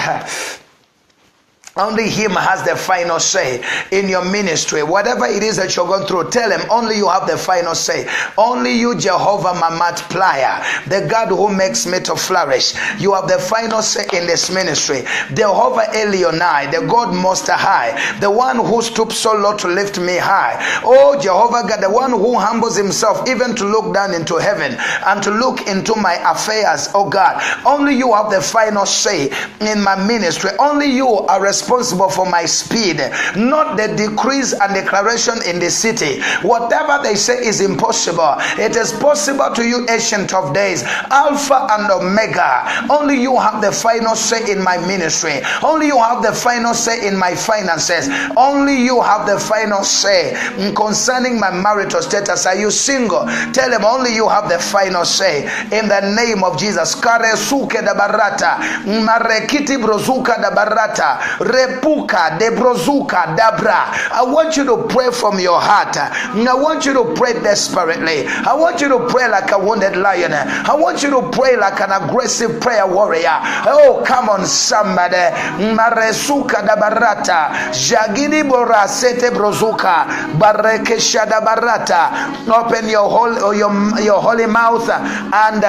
only him has the final say in your ministry. Whatever it is that you're going through, tell him only you have the final say. Only you, Jehovah, my multiplier, the God who makes me to flourish. You have the final say in this ministry. Jehovah Elionai, the God most high, the one who stoops so low to lift me high. Oh, Jehovah God, the one who humbles himself even to look down into heaven and to look into my affairs. Oh God, only you have the final say in my ministry. Only you are responsible for my speed, not the decrees and declaration in the city. Whatever they say is impossible, it is possible to you, Ancient of Days, Alpha and Omega. Only you have the final say in my ministry. Only you have the final say in my finances. Only you have the final say concerning my marital status. Are you single? Tell him only you have the final say in the name of Jesus. Karesuke da barata, marekiti brozuka da barata, repuka de brozuka dabra. I want you to pray from your heart. I want you to pray desperately. I want you to pray like a wounded lion. I want you to pray like an aggressive prayer warrior. Oh, come on, somebody. Maresuka da barata, jagidi bora sete brozuka, barekesha da barata. Open your holy mouth and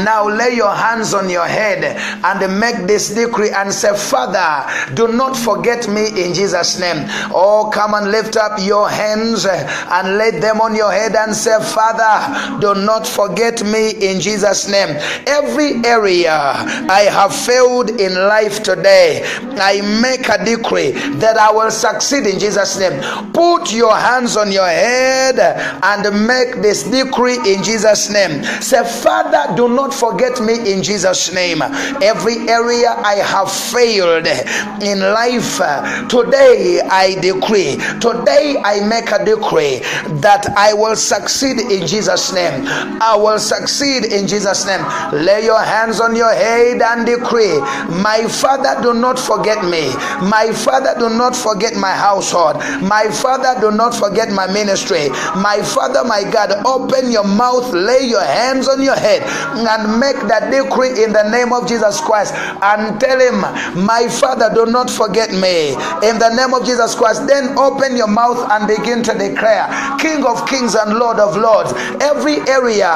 Now lay your hands on your head and make this decree and say, Father, do not forget me in Jesus' name. Oh, come and lift up your hands and lay them on your head and say, Father, do not forget me in Jesus' name. Every area I have failed in life today, I make a decree that I will succeed in Jesus' name. Put your hands on your head and make this decree in Jesus' name. Say, Father, do not forget me in Jesus' name. Every area I have failed in life, today I decree, today I make a decree that I will succeed in Jesus' name. I will succeed in Jesus' name. Lay your hands on your head and decree, my Father, do not forget me. My Father, do not forget my household. My Father, do not forget my ministry. My Father, my God, open your mouth, lay your hands on your head and make that decree in the name of Jesus Christ and tell him, my Father, do not forget me in the name of Jesus Christ. Then open your mouth and begin to declare, King of Kings and Lord of Lords, every area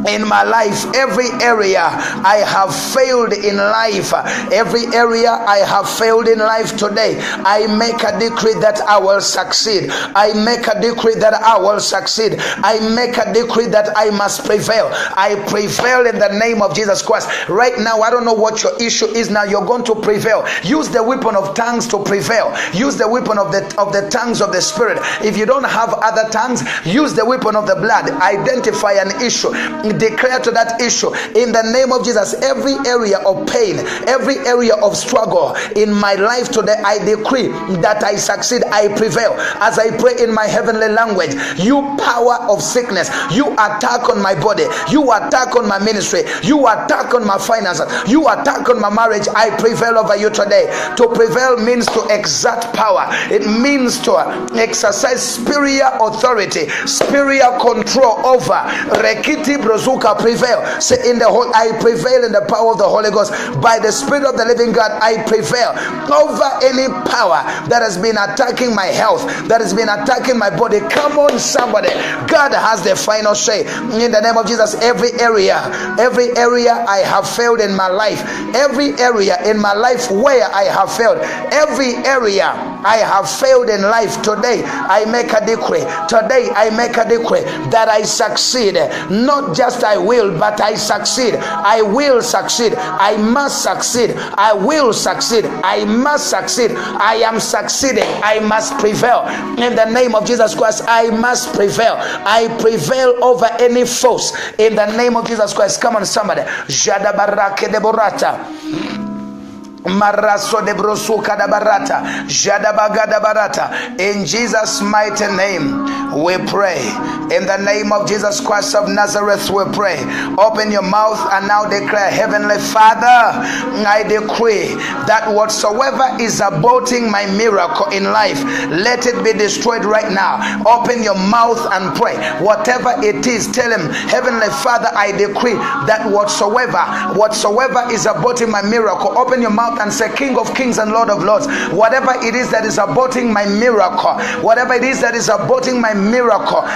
in my life, every area I have failed in life, every area I have failed in life today, I make a decree that I will succeed. I make a decree that I will succeed. I make a decree that I must prevail. I prevail in the name of Jesus Christ. Right now, I don't know what your issue is. Now you're going to prevail. Use the weapon of tongues to prevail. Use the weapon of the tongues of the Spirit. If you don't have other tongues, use the weapon of the blood. Identify an issue. Declare to that issue in the name of Jesus. Every area of pain, every area of struggle in my life today, I decree that I succeed, I prevail. As I pray in my heavenly language, you power of sickness, you attack on my body, you attack on my ministry, you attack on my finances, you attack on my marriage, I prevail over you today. To prevail means to exert power. It means to exercise superior authority, superior control over. Rekiti brozuka, prevail. Say in the whole, I prevail in the power of the Holy Ghost. By the Spirit of the living God, I prevail over any power that has been attacking my health, that has been attacking my body. Come on, somebody. God has the final say. In the name of Jesus, every area I have failed in my life, every area in my life where I have failed, every area I have failed in life, today I make a decree. Today I make a decree that I succeed. Not just I will, but I succeed. I will succeed. I must succeed. I will succeed. I must succeed. I am succeeding. I must prevail. In the name of Jesus Christ, I must prevail. I prevail over any force. In the name of Jesus Christ. Come on, somebody. Jada barake de borata. Maraso de brosuka da barata, jadabagada barata. In Jesus' mighty name we pray. In the name of Jesus Christ of Nazareth we pray. Open your mouth and now declare, Heavenly Father, I decree that whatsoever is aborting my miracle in life, let it be destroyed right now. Open your mouth and pray. Whatever it is, tell him, Heavenly Father, I decree that whatsoever is aborting my miracle, open your mouth and say, King of Kings and Lord of Lords, whatever it is that is aborting my miracle, whatever it is that is aborting my miracle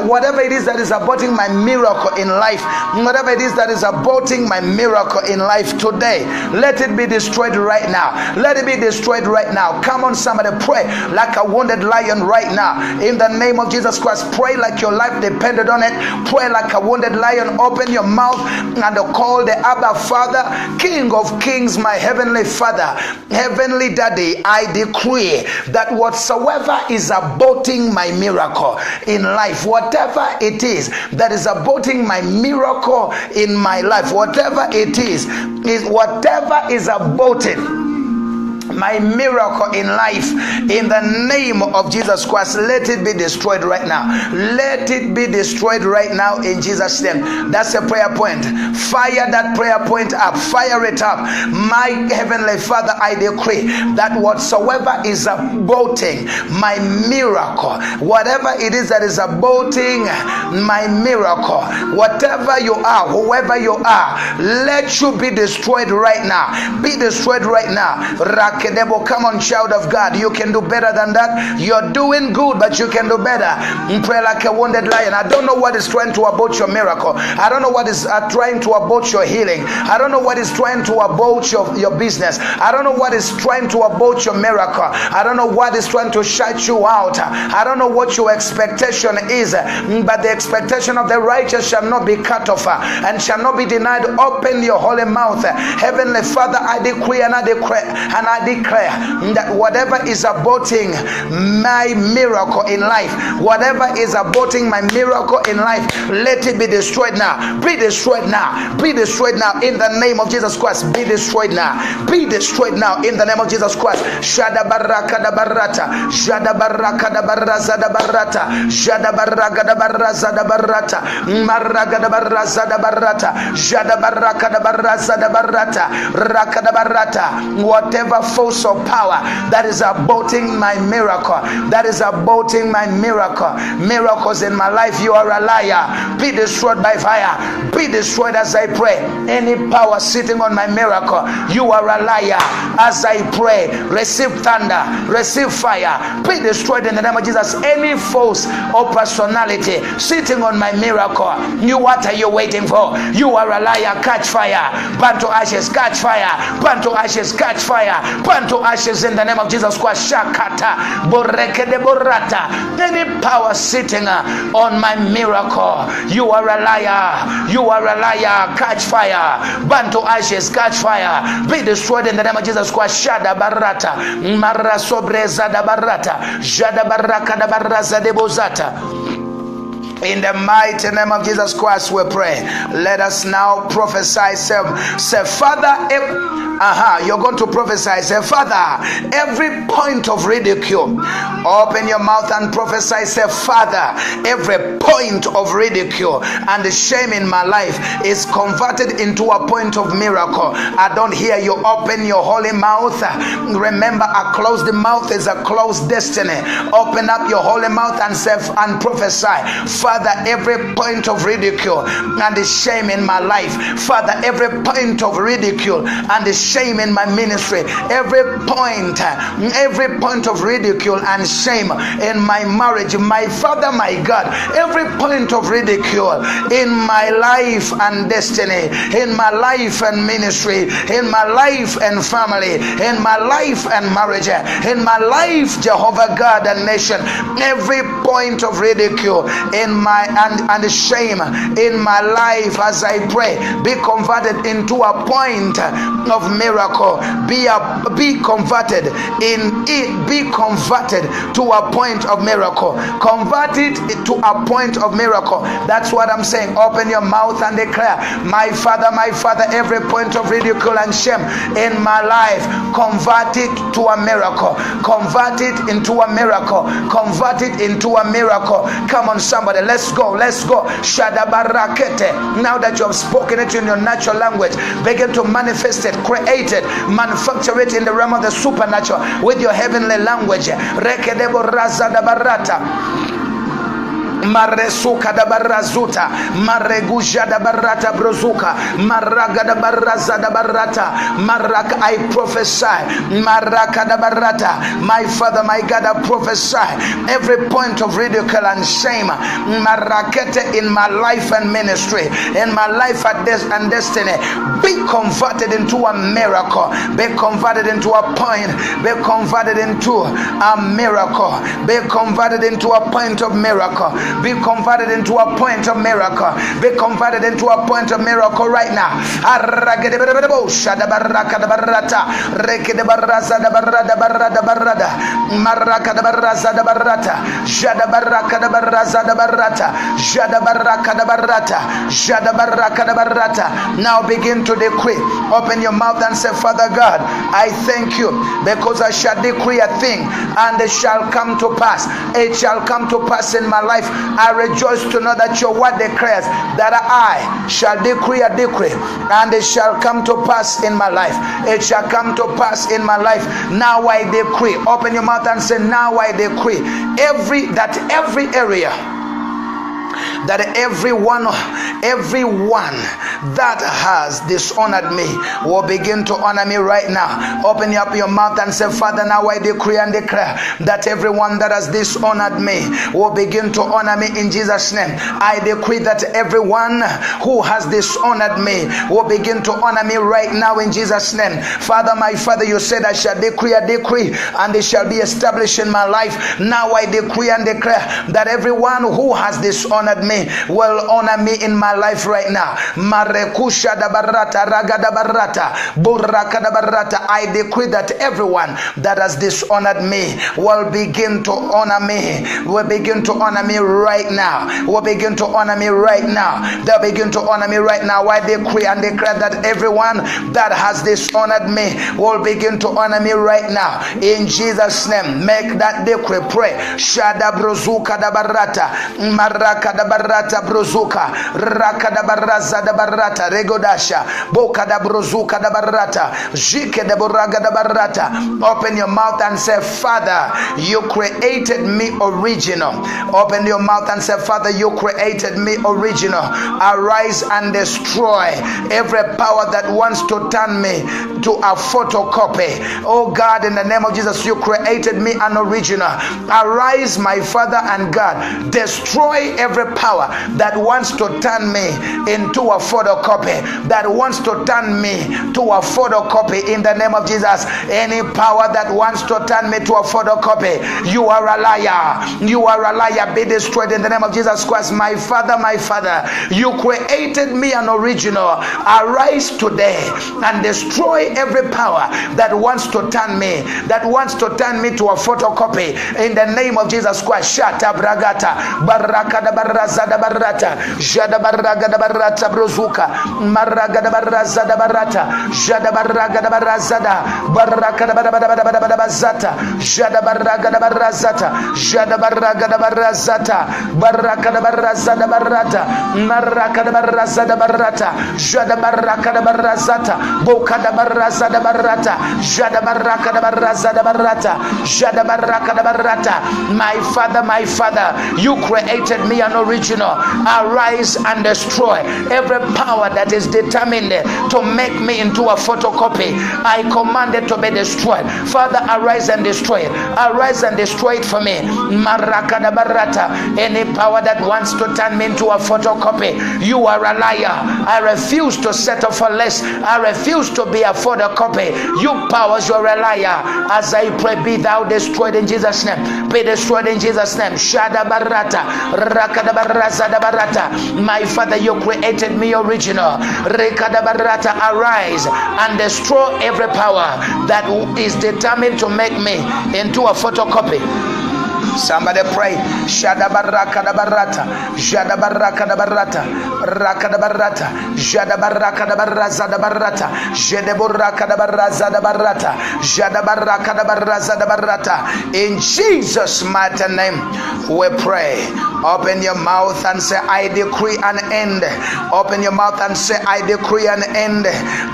whatever it is that is aborting my miracle in life, whatever it is that is aborting my miracle in life today, let it be destroyed right now. Let it be destroyed right now. Come on, somebody, pray like a wounded lion right now. In the name of Jesus Christ, pray like your life depended on it. Pray like a wounded lion. Open your mouth and call the Abba Father, King of Kings, my heavenly Father, heavenly Daddy. I decree that whatsoever is aborting my miracle in life, whatever it is that is aborting my miracle in my life, whatever it is whatever is aborting my miracle in life, in the name of Jesus Christ, let it be destroyed right now. Let it be destroyed right now in Jesus' name. That's a prayer point. Fire that prayer point up. Fire it up. My heavenly Father, I decree that whatsoever is aborting my miracle, whatever it is that is aborting my miracle, whatever you are, whoever you are, let you be destroyed right now. Be destroyed right now. Come on, child of God, you can do better than that. You're doing good, but you can do better. Pray like a wounded lion. I don't know what is trying to abort your miracle. I don't know what is trying to abort your healing. I don't know what is trying to abort your business. I don't know what is trying to abort your miracle. I don't know what is trying to shut you out. I don't know what your expectation is, but the expectation of the righteous shall not be cut off and shall not be denied. Open your holy mouth. Heavenly Father, I decree and I declare that whatever is aborting my miracle in life, whatever is aborting my miracle in life, let it be destroyed now. Be destroyed now. Be destroyed now in the name of Jesus Christ. Be destroyed now. Be destroyed now in the name of Jesus Christ. Shada baraka da barata. Shada baraka da baraza da barata. Shada baraka da baraza da barata. Maraga da baraza da barata. Shada baraka da baraza da barata. Raka da barata. Whatever force or power that is aborting my miracle, that is aborting my miracle, miracles in my life, you are a liar. Be destroyed by fire. Be destroyed as I pray. Any power sitting on my miracle, you are a liar. As I pray, receive thunder, receive fire. Be destroyed in the name of Jesus. Any force or personality sitting on my miracle, what are you waiting for? You are a liar. Catch fire. Burn to ashes. Catch fire. Burn to ashes. Catch fire. Burn to ashes in the name of Jesus Christ. Shakata. Boreke de borata. Any power sitting on my miracle, you are a liar. You are a liar. Catch fire. Burn to ashes. Catch fire. Be destroyed in the name of Jesus Christ. Shada barata. Marra sobreza da barata. Jada baraka da baraza de bozata. In the mighty name of Jesus Christ we pray. Let us now prophesy. Say, Father, you're going to prophesy. Say, Father, every point of ridicule, open your mouth and prophesy. Say, Father, every point of ridicule and shame in my life is converted into a point of miracle. I don't hear you. Open your holy mouth. Remember, a closed mouth is a closed destiny. Open up your holy mouth and say and prophesy. Father, every point of ridicule and shame in my life, Father, every point of ridicule and shame in my ministry, every point of ridicule and shame in my marriage, my Father, my God, every point of ridicule in my life and destiny, in my life and ministry, in my life and family, in my life and marriage, in my life, Jehovah God and nation, every point of ridicule in my and shame in my life, as I pray, be converted into a point of miracle. Be converted to a point of miracle. Convert it to a point of miracle. That's what I'm saying. Open your mouth and declare, my Father, every point of ridicule and shame in my life, convert it to a miracle. Convert it into a miracle. Convert it into a miracle. Come on, somebody, let's go. Shadabarakete. Now that you have spoken it in your natural language, begin to manifest it, create it, manufacture it in the realm of the supernatural with your heavenly language. Rekedebo razadabarata. Maresuka da barazuta, mareguja da barata brozuka, maraga da baraza da barata, maraka. I prophesy, maraka da barata, my Father, my God, I prophesy every point of ridicule and shame, marakete, in my life and ministry, in my life and destiny, be converted into a miracle, be converted into a point, be converted into a miracle, be converted into a point of miracle. Be converted into a point of miracle. Be converted into a point of miracle right now. Now begin to decree. Open your mouth and say, Father God, I thank you because I shall decree a thing and it shall come to pass. It shall come to pass in my life. I rejoice to know that your word declares that I shall decree a decree and it shall come to pass in my life. It shall come to pass in my life. Now I decree. Open your mouth and say, now I decree every area that everyone that has dishonored me will begin to honor me right now. Open up your mouth and say, Father, now I decree and declare that everyone that has dishonored me will begin to honor me in Jesus' name. I decree that everyone who has dishonored me will begin to honor me right now in Jesus' name. Father, my Father, you said I shall decree a decree and it shall be established in my life. Now I decree and declare that everyone who has dishonored me will honor me in my life right now. Marekusha da barata, ragada barata, burakada barata. I decree that everyone that has dishonored me will begin to honor me. Will begin to honor me right now. Will begin to honor me right now. They'll begin to honor me right now. I decree and declare that everyone that has dishonored me will begin to honor me right now. In Jesus' name, make that decree. Pray. Shada bruzuka da barata, maraka da barata bruzuka, raka da baraza da barata, regodasha, boka da bruzuka da barata, jike de buraga da barata. Open your mouth and say, Father, you created me original. Open your mouth and say, Father, you created me original. Arise and destroy every power that wants to turn me to a photocopy. Oh God, in the name of Jesus, you created me an original. Arise, my Father and God. Destroy every power that wants to turn me into a photocopy. That wants to turn me to a photocopy in the name of Jesus. Any power that wants to turn me to a photocopy, you are a liar. You are a liar. Be destroyed in the name of Jesus Christ. My Father, you created me an original. Arise today and destroy every power that wants to turn me to a photocopy in the name of Jesus Christ. Shata bragata baraka da baraza da barata jada baraga da barata bruzuka maraga da baraza da barata jada baraga da baraza da baraka da bazata jada baraga da barazata jada baraga da barazata baraka da baraza da barata maraka da baraza da barata jada baraka da barazata boka da baraza da barata jada baraka da baraza da barata jada baraka da barata. My Father, you created me an original. Arise and destroy every power that is determined to make me into a photocopy. I command it to be destroyed. Father, arise and destroy it. Arise and destroy it for me. Marakada barata. Any power that wants to turn me into a photocopy, you are a liar. I refuse to settle for less. I refuse to be a photocopy. You powers, you are a liar. As I pray, be thou destroyed in Jesus' name. Be destroyed in Jesus' name. Shada barata, rakada baraza da barata. My Father, you created me original. Rekada barata, arise and destroy every power that is determined to make me into a photocopy. Somebody pray. Shada baraka da barata, jada baraka da barata, raka da barata, jada baraka da baraza da barata, jede buraka da baraza da barata, jada baraka da baraza da barata. In Jesus' mighty name, we pray. Open your mouth and say, I decree an end. Open your mouth and say, I decree an end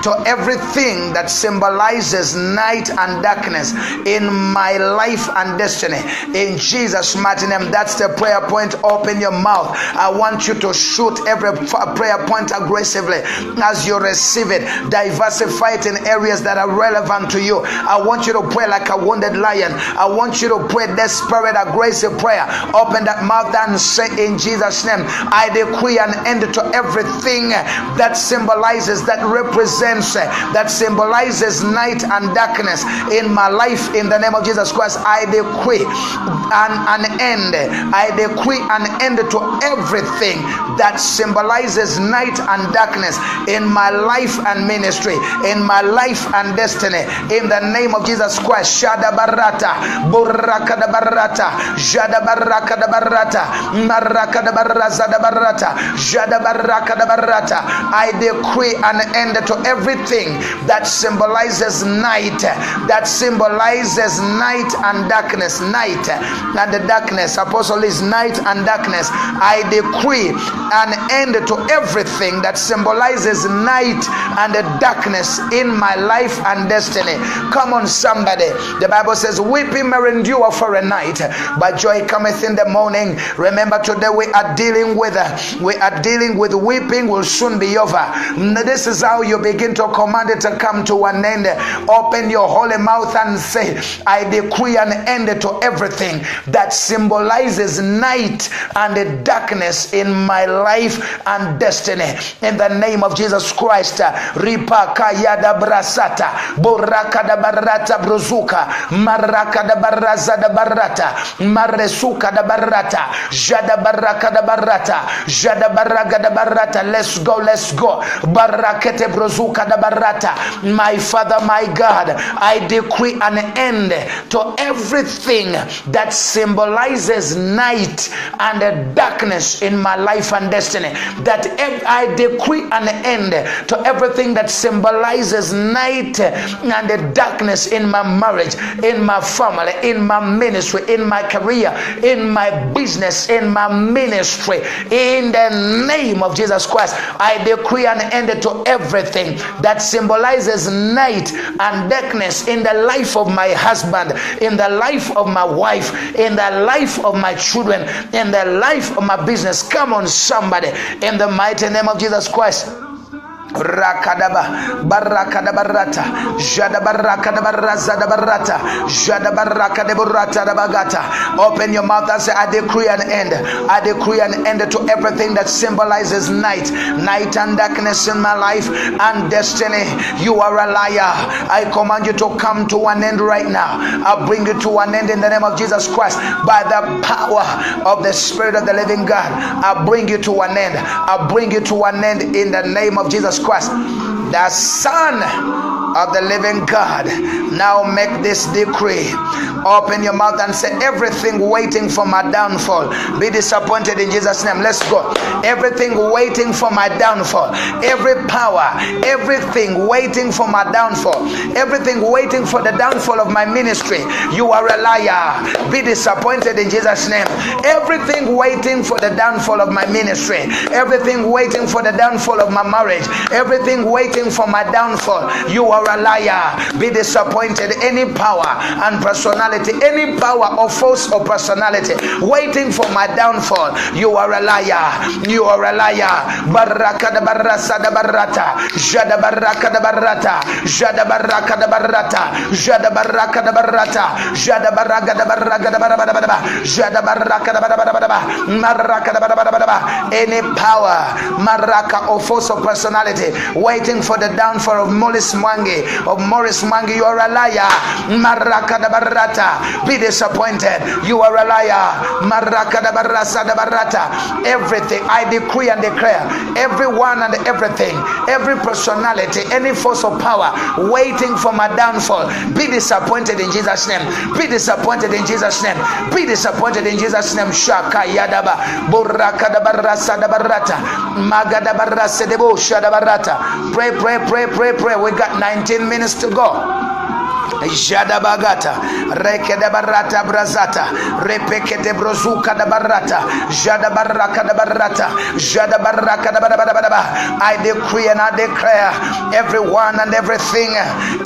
to everything that symbolizes night and darkness in my life and destiny. In Jesus' mighty name, that's the prayer point. Open your mouth. I want you to shoot every prayer point aggressively as you receive it. Diversify it in areas that are relevant to you. I want you to pray like a wounded lion. I want you to pray desperate, aggressive prayer. Open that mouth and say, in Jesus' name, I decree an end to everything that symbolizes, that represents, that symbolizes night and darkness in my life. In the name of Jesus Christ, I decree an end. I decree an end to everything that symbolizes night and darkness in my life and ministry, in my life and destiny. In the name of Jesus Christ, Shada Barata, Buraka da Barata, Jada Baraka da Barata, Maraka da Baraza da Barata, Jada Baraka da Barata. I decree an end to everything that symbolizes night, and darkness, night and the darkness. Apostle is night and darkness. I decree an end to everything that symbolizes night and the darkness in my life and destiny. Come on, somebody. The Bible says, weeping may endure for a night, but joy cometh in the morning. Remember, today we are dealing with weeping will soon be over. This is how you begin to command it to come to an end. Open your holy mouth and say, I decree an end to everything that symbolizes night and the darkness in my life and destiny. In the name of Jesus Christ. Ripaka yada brasata, boraka da barata bruzuka, maraka da baraza da barata, maresuka da barata, jada baraka da barata, jada baraga da barata. Let's go. Barakete bruzuka da barata. My Father, my God, I decree an end to everything that symbolizes night and the darkness in my life and destiny. That I decree an end to everything that symbolizes night and the darkness in my marriage, in my family, in my ministry, in my career, in my business, in my ministry. In the name of Jesus Christ, I decree an end to everything that symbolizes night and darkness in the life of my husband, in the life of my wife, in the life of my children, in the life of my business. Come on, somebody, in the mighty name of Jesus Christ. Rakadaba barakada barata jada barakada baraza da barata jada barakada burata da bagata. Open your mouth and say, I decree an end. I decree an end to everything that symbolizes night and darkness in my life and destiny. You are a liar. I command you to come to an end right now. I'll bring you to an end in the name of Jesus Christ. By the power of the Spirit of the living God, I'll bring you to an end. I'll bring you to an end in the name of Jesus Christ, the Son of the living God. Now make this decree. Open your mouth and say, everything waiting for my downfall, be disappointed in Jesus' name. Let's go. Everything waiting for my downfall, every power, everything waiting for my downfall, everything waiting for the downfall of my ministry, you are a liar. Be disappointed in Jesus' name. Everything waiting for the downfall of my ministry, everything waiting for the downfall of my marriage, everything waiting for my downfall, you are a liar. Be disappointed. Any power and personality, any power of force or personality waiting for my downfall, you are a liar. You are a liar. Baraka da barasa da barata, jada baraka da barata, jada baraka da barata, jada baraka da barata, jada baraka da baraka da barata, jada baraka da barata, maraka da barata. Any power, maraka or force of personality waiting for the downfall of Morris Mwangi, you are a liar. Maraka da barata. Be disappointed. You are a liar. Maraka da barasa da barata. Everything I decree and declare, everyone and everything, every personality, any force of power waiting for my downfall, be disappointed in Jesus' name. Be disappointed in Jesus' name. Be disappointed in Jesus' name. Shaka yadaba buraka da barasa da barata, magada barasa de bo shada barata. Pray. We got 19 minutes to go. Jada bagata, reke de barata brazata, repeke de brozuka de barata, jada baraka de barata, jada baraka de barata. I decree and I declare, everyone and everything,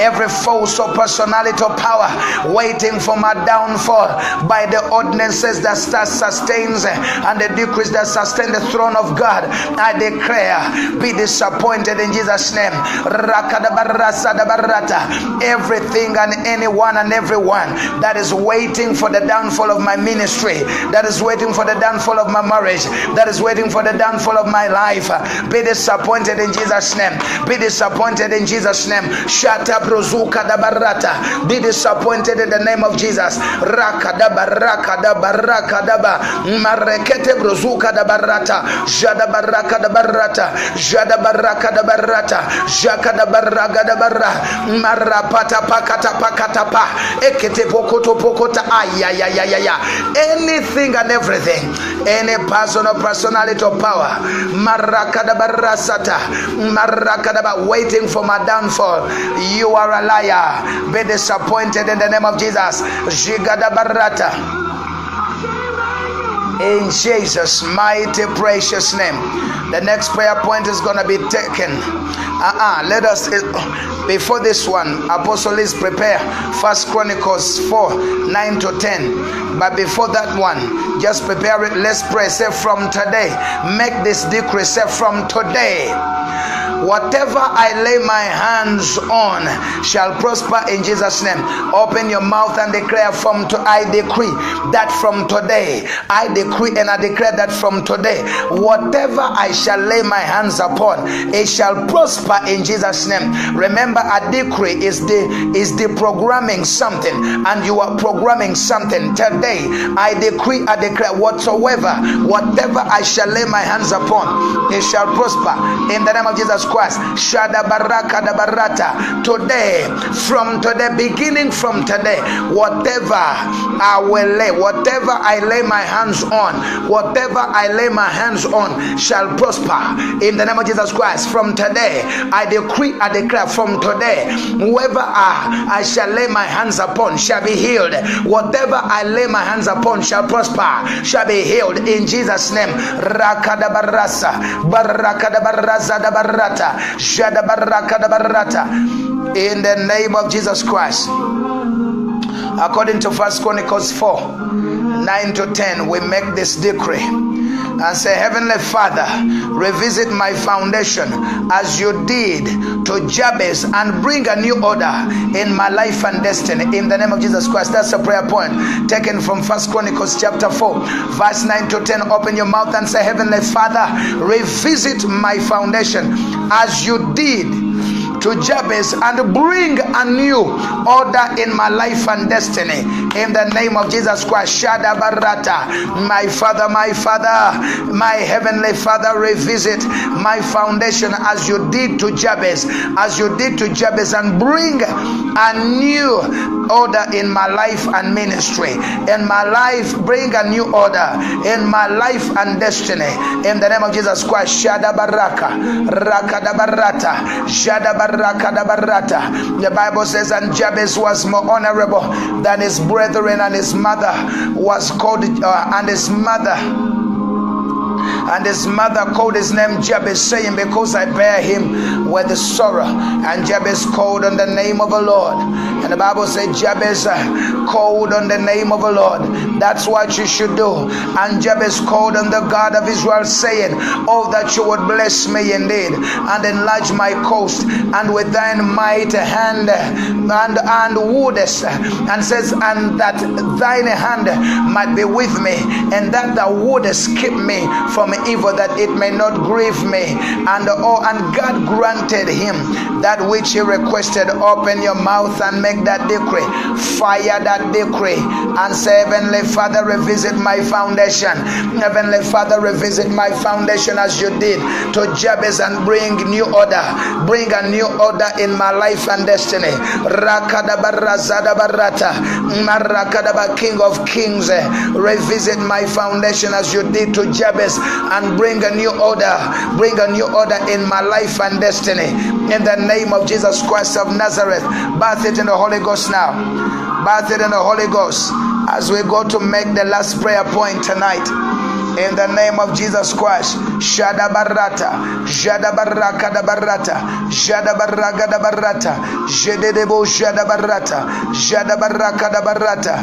every force or personality or power waiting for my downfall, by the ordinances that sustains and the decrees that sustain the throne of God, I declare, be disappointed in Jesus' name. Raka de barasa de barata. Everything and anyone and everyone that is waiting for the downfall of my ministry, that is waiting for the downfall of my marriage, that is waiting for the downfall of my life, be disappointed in Jesus' name. Be disappointed in Jesus' name. Shata bruzuka da barata. Be disappointed in the name of Jesus. Raka da baraka da baraka da ba marekete bruzuka da barata. Jada baraka da barata. Jada baraka da barata. Jaka da baraka da barra marapata pakata pakatapa ekete pokoto pokota ayayayaya. Anything and everything, any person or personality or power, marakadaba waiting for my downfall, you are a liar. Be disappointed in the name of Jesus. Jigada barata. in Jesus' mighty precious name. The next prayer point is going to be taken. Let us, before this one, Apostle is prepare 1 Chronicles 4:9-10. But before that one, just prepare it. Let's pray. Say, from today, make this decree. Say, from today, whatever I lay my hands on shall prosper in Jesus' name. Open your mouth and declare, I decree that from today, I decree and I declare that from today, whatever I shall lay my hands upon, it shall prosper in Jesus' name. Remember, a decree is the programming something, and you are programming something. Today, I decree, I declare, whatever I shall lay my hands upon, it shall prosper in the name of Jesus Christ. Shada baraka da barata. Today, from today, beginning from today, whatever I lay my hands on, shall prosper in the name of Jesus Christ. From today, I decree, I declare, from today, whoever I shall lay my hands upon shall be healed. Whatever I lay my hands upon shall prosper, shall be healed in Jesus' name. Rakada barasa, barakada baraza da barata, shada barakada barata, in the name of Jesus Christ. According to 1 Chronicles 4:9-10, we make this decree and say, Heavenly Father, revisit my foundation as you did to Jabez and bring a new order in my life and destiny in the name of Jesus Christ. That's a prayer point taken from 1 Chronicles chapter 4:9-10. Open your mouth and say, Heavenly Father, revisit my foundation as you did to Jabez and bring a new order in my life and destiny in the name of Jesus Christ. Shada barata. My Father, my Heavenly Father, revisit my foundation as you did to Jabez, and bring a new order in my life and ministry. In my life, bring a new order in my life and destiny in the name of Jesus Christ. Shada baraka, rakada barata, shada baraka. The Bible says, and Jabez was more honorable than his brethren, and his mother was called, and his mother called his name Jabez, saying, because I bear him with sorrow. And Jabez called on the name of the Lord. And the Bible said Jabez called on the name of the Lord. That's what you should do. And Jabez called on the God of Israel, saying, oh, that you would bless me indeed, and enlarge my coast, and with thine mighty hand, and wouldest, and says, and that thine hand might be with me, and that thou wouldest keep me from evil, that it may not grieve me. And God granted him that which he requested. Open your mouth and make that decree. Fire that decree and say, Heavenly Father, revisit my foundation. Heavenly Father, revisit my foundation as you did to Jabez, and bring new order. Bring a new order in my life and destiny. King of Kings, revisit my foundation as you did to Jabez, and bring a new order. Bring a new order in my life and destiny in the name of Jesus Christ of Nazareth. Bath it in the Holy Ghost now. Bath it in the Holy Ghost as we go to make the last prayer point tonight. In the name of Jesus Christ. Shada barata, Jada baraka da barata, Jada baraka da barata, Jedebo Jada barata, Jada baraka da barata,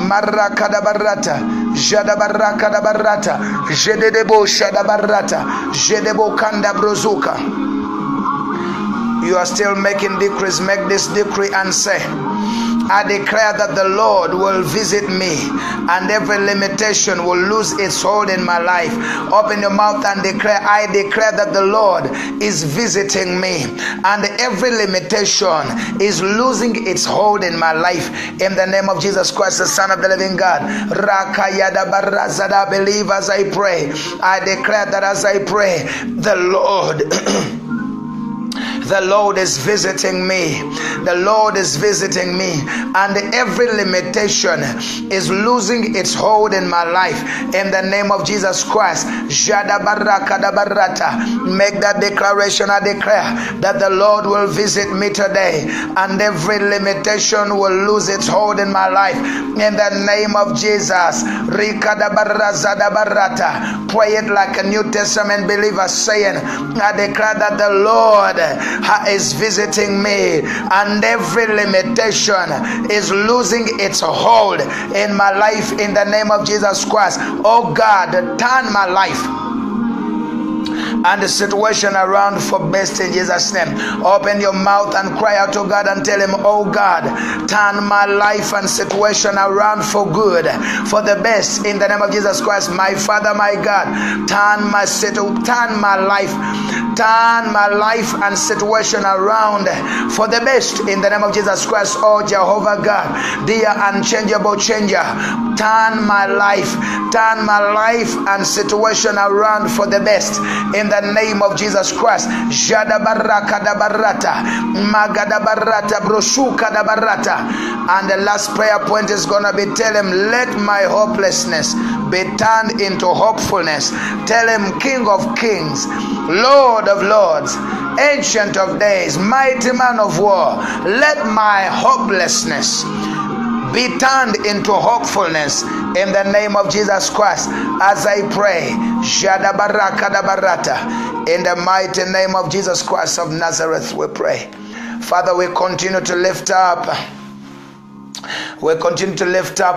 Maraka da barata, Jada baraka da barata, Jedebo Shada barata, Jedebo kanda brozuka. You are still making decrees. Make this decree and say, I declare that the Lord will visit me, and every limitation will lose its hold in my life. Open your mouth and declare, I declare that the Lord is visiting me, and every limitation is losing its hold in my life. In the name of Jesus Christ, the Son of the living God. Rakayada barazada. Believe as I pray. I declare that as I pray, the Lord The Lord is visiting me. The Lord is visiting me. And every limitation is losing its hold in my life. In the name of Jesus Christ. Make that declaration. I declare that the Lord will visit me today. And every limitation will lose its hold in my life. In the name of Jesus. Pray it like a New Testament believer, saying, I declare that the Lord is visiting me, and every limitation is losing its hold in my life in the name of Jesus Christ. Oh God, turn my life and the situation around for best in Jesus' name. Open your mouth and cry out to God and tell him, oh God, turn my life and situation around for good, for the best in the name of Jesus Christ. My Father, my God, turn my life and situation around for the best in the name of Jesus Christ. Oh Jehovah God, dear unchangeable changer, turn my life and situation around for the best in the name of Jesus Christ. Jada baraka da barata, magada barata, broshuka da barata. And the last prayer point is gonna be, tell him, let my hopelessness be turned into hopefulness. Tell him, King of Kings, Lord of Lords, Ancient of Days, Mighty Man of War, let my hopelessness be turned into hopefulness in the name of Jesus Christ. As I pray, Jada baraka da barata, in the mighty name of Jesus Christ of Nazareth, we pray. Father, we continue to lift up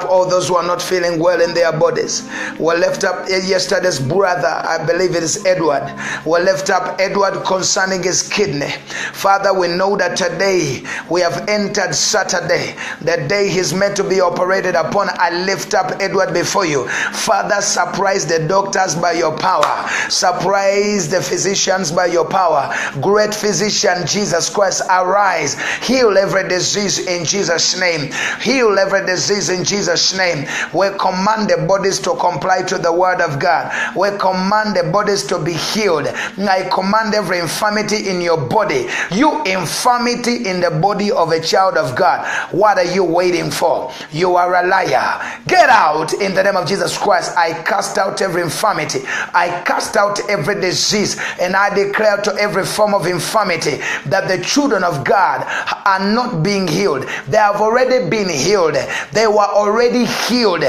all those who are not feeling well in their bodies. We lift up yesterday's brother, I believe it is Edward. We lift up Edward concerning his kidney. Father, we know that today we have entered Saturday, the day he's meant to be operated upon. I lift up Edward before you. Father, surprise the doctors by your power. Surprise the physicians by your power. Great physician Jesus Christ, arise. Heal every disease in Jesus' name. Heal every disease in Jesus' name. We command the bodies to comply to the word of God. We command the bodies to be healed. I command every infirmity in your body. You infirmity in the body of a child of God. What are you waiting for? You are a liar. Get out in the name of Jesus Christ. I cast out every infirmity. I cast out every disease, and I declare to every form of infirmity that the children of God are not being healed. They have already been healed. They were already healed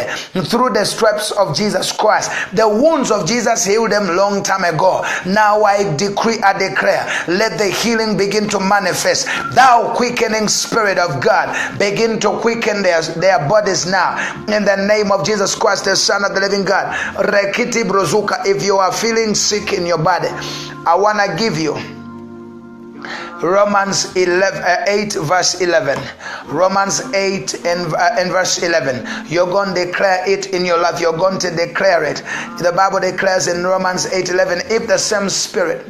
through the stripes of Jesus Christ. The wounds of Jesus healed them long time ago. Now I decree, I declare, let the healing begin to manifest. Thou quickening Spirit of God, begin to quicken their bodies now in the name of Jesus Christ, the Son of the living God. Rekiti brozuka. If you are feeling sick in your body, I want to give you Romans 8 verse 11. Romans 8 and verse 11. You're going to declare it in your life. You're going to declare it. The Bible declares in Romans 8:11, if the same Spirit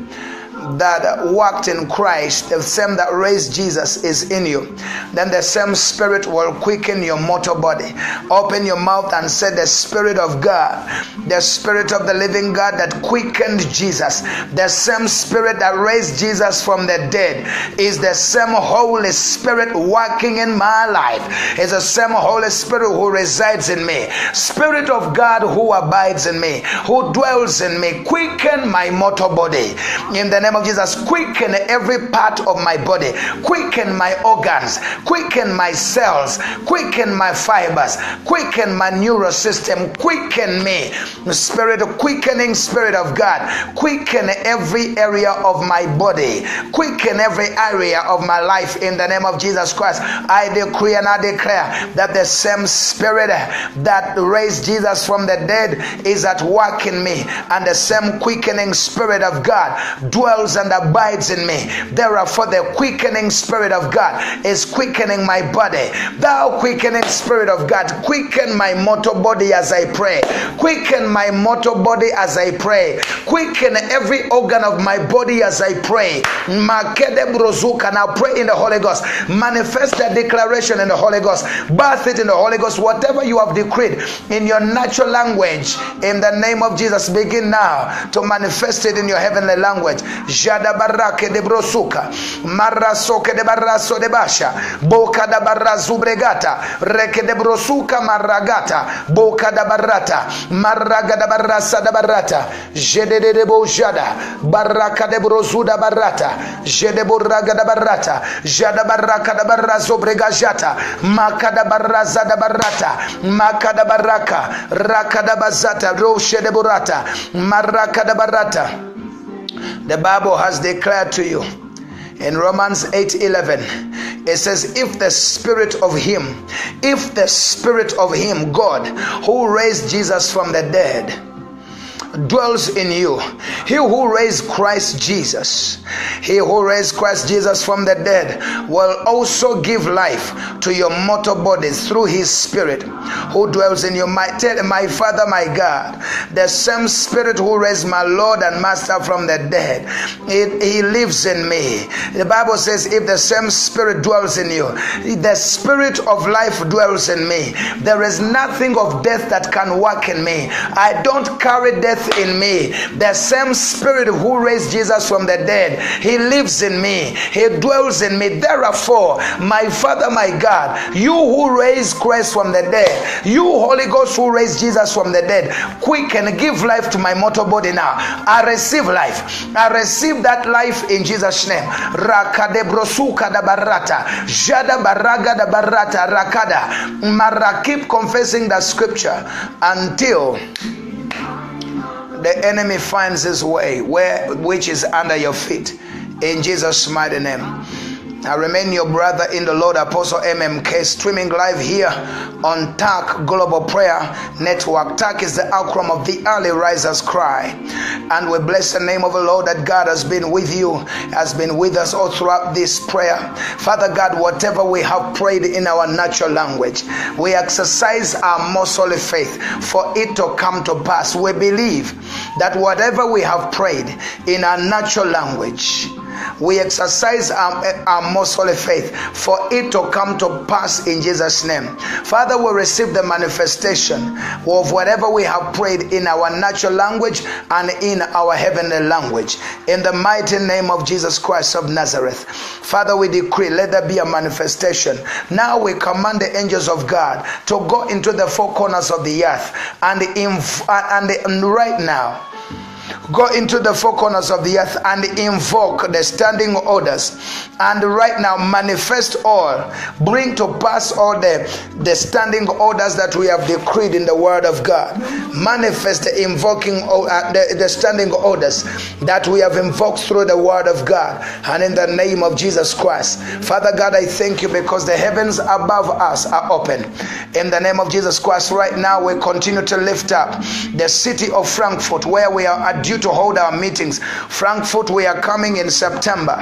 that worked in Christ, the same that raised Jesus, is in you, then the same Spirit will quicken your mortal body. Open your mouth and say, the Spirit of God, the Spirit of the living God that quickened Jesus, the same Spirit that raised Jesus from the dead, is the same Holy Spirit working in my life. Is the same Holy Spirit who resides in me. Spirit of God who abides in me, who dwells in me. Quicken my mortal body in the name of Jesus. Quicken every part of my body. Quicken my organs. Quicken my cells. Quicken my fibers. Quicken my neural system. Quicken me. Spirit of quickening, Spirit of God. Quicken every area of my body. Quicken every area of my life in the name of Jesus Christ. I decree and I declare that the same Spirit that raised Jesus from the dead is at work in me, and the same quickening Spirit of God dwells and abides in me. Therefore, the quickening Spirit of God is quickening my body. Thou quickening Spirit of God, quicken my mortal body as I pray. Quicken my mortal body as I pray. Quicken every organ of my body as I pray. Now pray in the Holy Ghost. Manifest that declaration in the Holy Ghost. Birth it in the Holy Ghost. Whatever you have decreed in your natural language, in the name of Jesus, begin now to manifest it in your heavenly language. Jada barake de brosuka. Marasoke de baraso de basha. Boka da barazu bregata. Reke de brosuka maragata. Boka da barata. Maraga da barasa da barata. Jede de bojada. Baraka de brozuda barata. Jede buraga da barata. Jada baraka da barazo bregajata. Makada baraza da barata. Makada baraka. Rakada bazata. Roshe de burata. Maraka da barata. The Bible has declared to you in Romans 8:11, it says, if the spirit of him, God, who raised Jesus from the dead, dwells in you, he who raised Christ Jesus from the dead will also give life to your mortal bodies through his spirit who dwells in you. My Father, my God, the same spirit who raised my Lord and Master from the dead, he lives in me. The Bible says, if the same spirit dwells in you, the spirit of life dwells in me. There is nothing of death that can work in me. I don't carry death in me. The same spirit who raised Jesus from the dead, he lives in me, he dwells in me. Therefore, my Father, my God, you who raised Christ from the dead, you Holy Ghost who raised Jesus from the dead, quicken, give life to my mortal body now. I receive life. I receive that life in Jesus' name. Rakadebrosuka da barata, jada baraga da barata, rakada. Mara, keep confessing the scripture until the enemy finds his way, which is under your feet, in Jesus' mighty name. I remain your brother in the Lord, Apostle MMK, streaming live here on TAC Global Prayer Network. TAC is the outcome of the early risers' cry, and we bless the name of the Lord that God has been with you, has been with us all throughout this prayer. Father God, whatever we have prayed in our natural language, we exercise our most holy faith for it to come to pass. We believe that whatever we have prayed in our natural language, we exercise our most holy faith for it to come to pass in Jesus' name. Father, we receive the manifestation of whatever we have prayed in our natural language and in our heavenly language, in the mighty name of Jesus Christ of Nazareth. Father, we decree, let there be a manifestation. Now we command the angels of God to go into the four corners of the earth and right now, go into the four corners of the earth and invoke the standing orders, and right now manifest all, bring to pass all the standing orders that we have decreed in the word of God. Manifest the invoking the standing orders that we have invoked through the word of God, and in the name of Jesus Christ. Father God, I thank you because the heavens above us are open. In the name of Jesus Christ, right now we continue to lift up the city of Frankfurt, where we are due to hold our meetings. Frankfurt, we are coming in September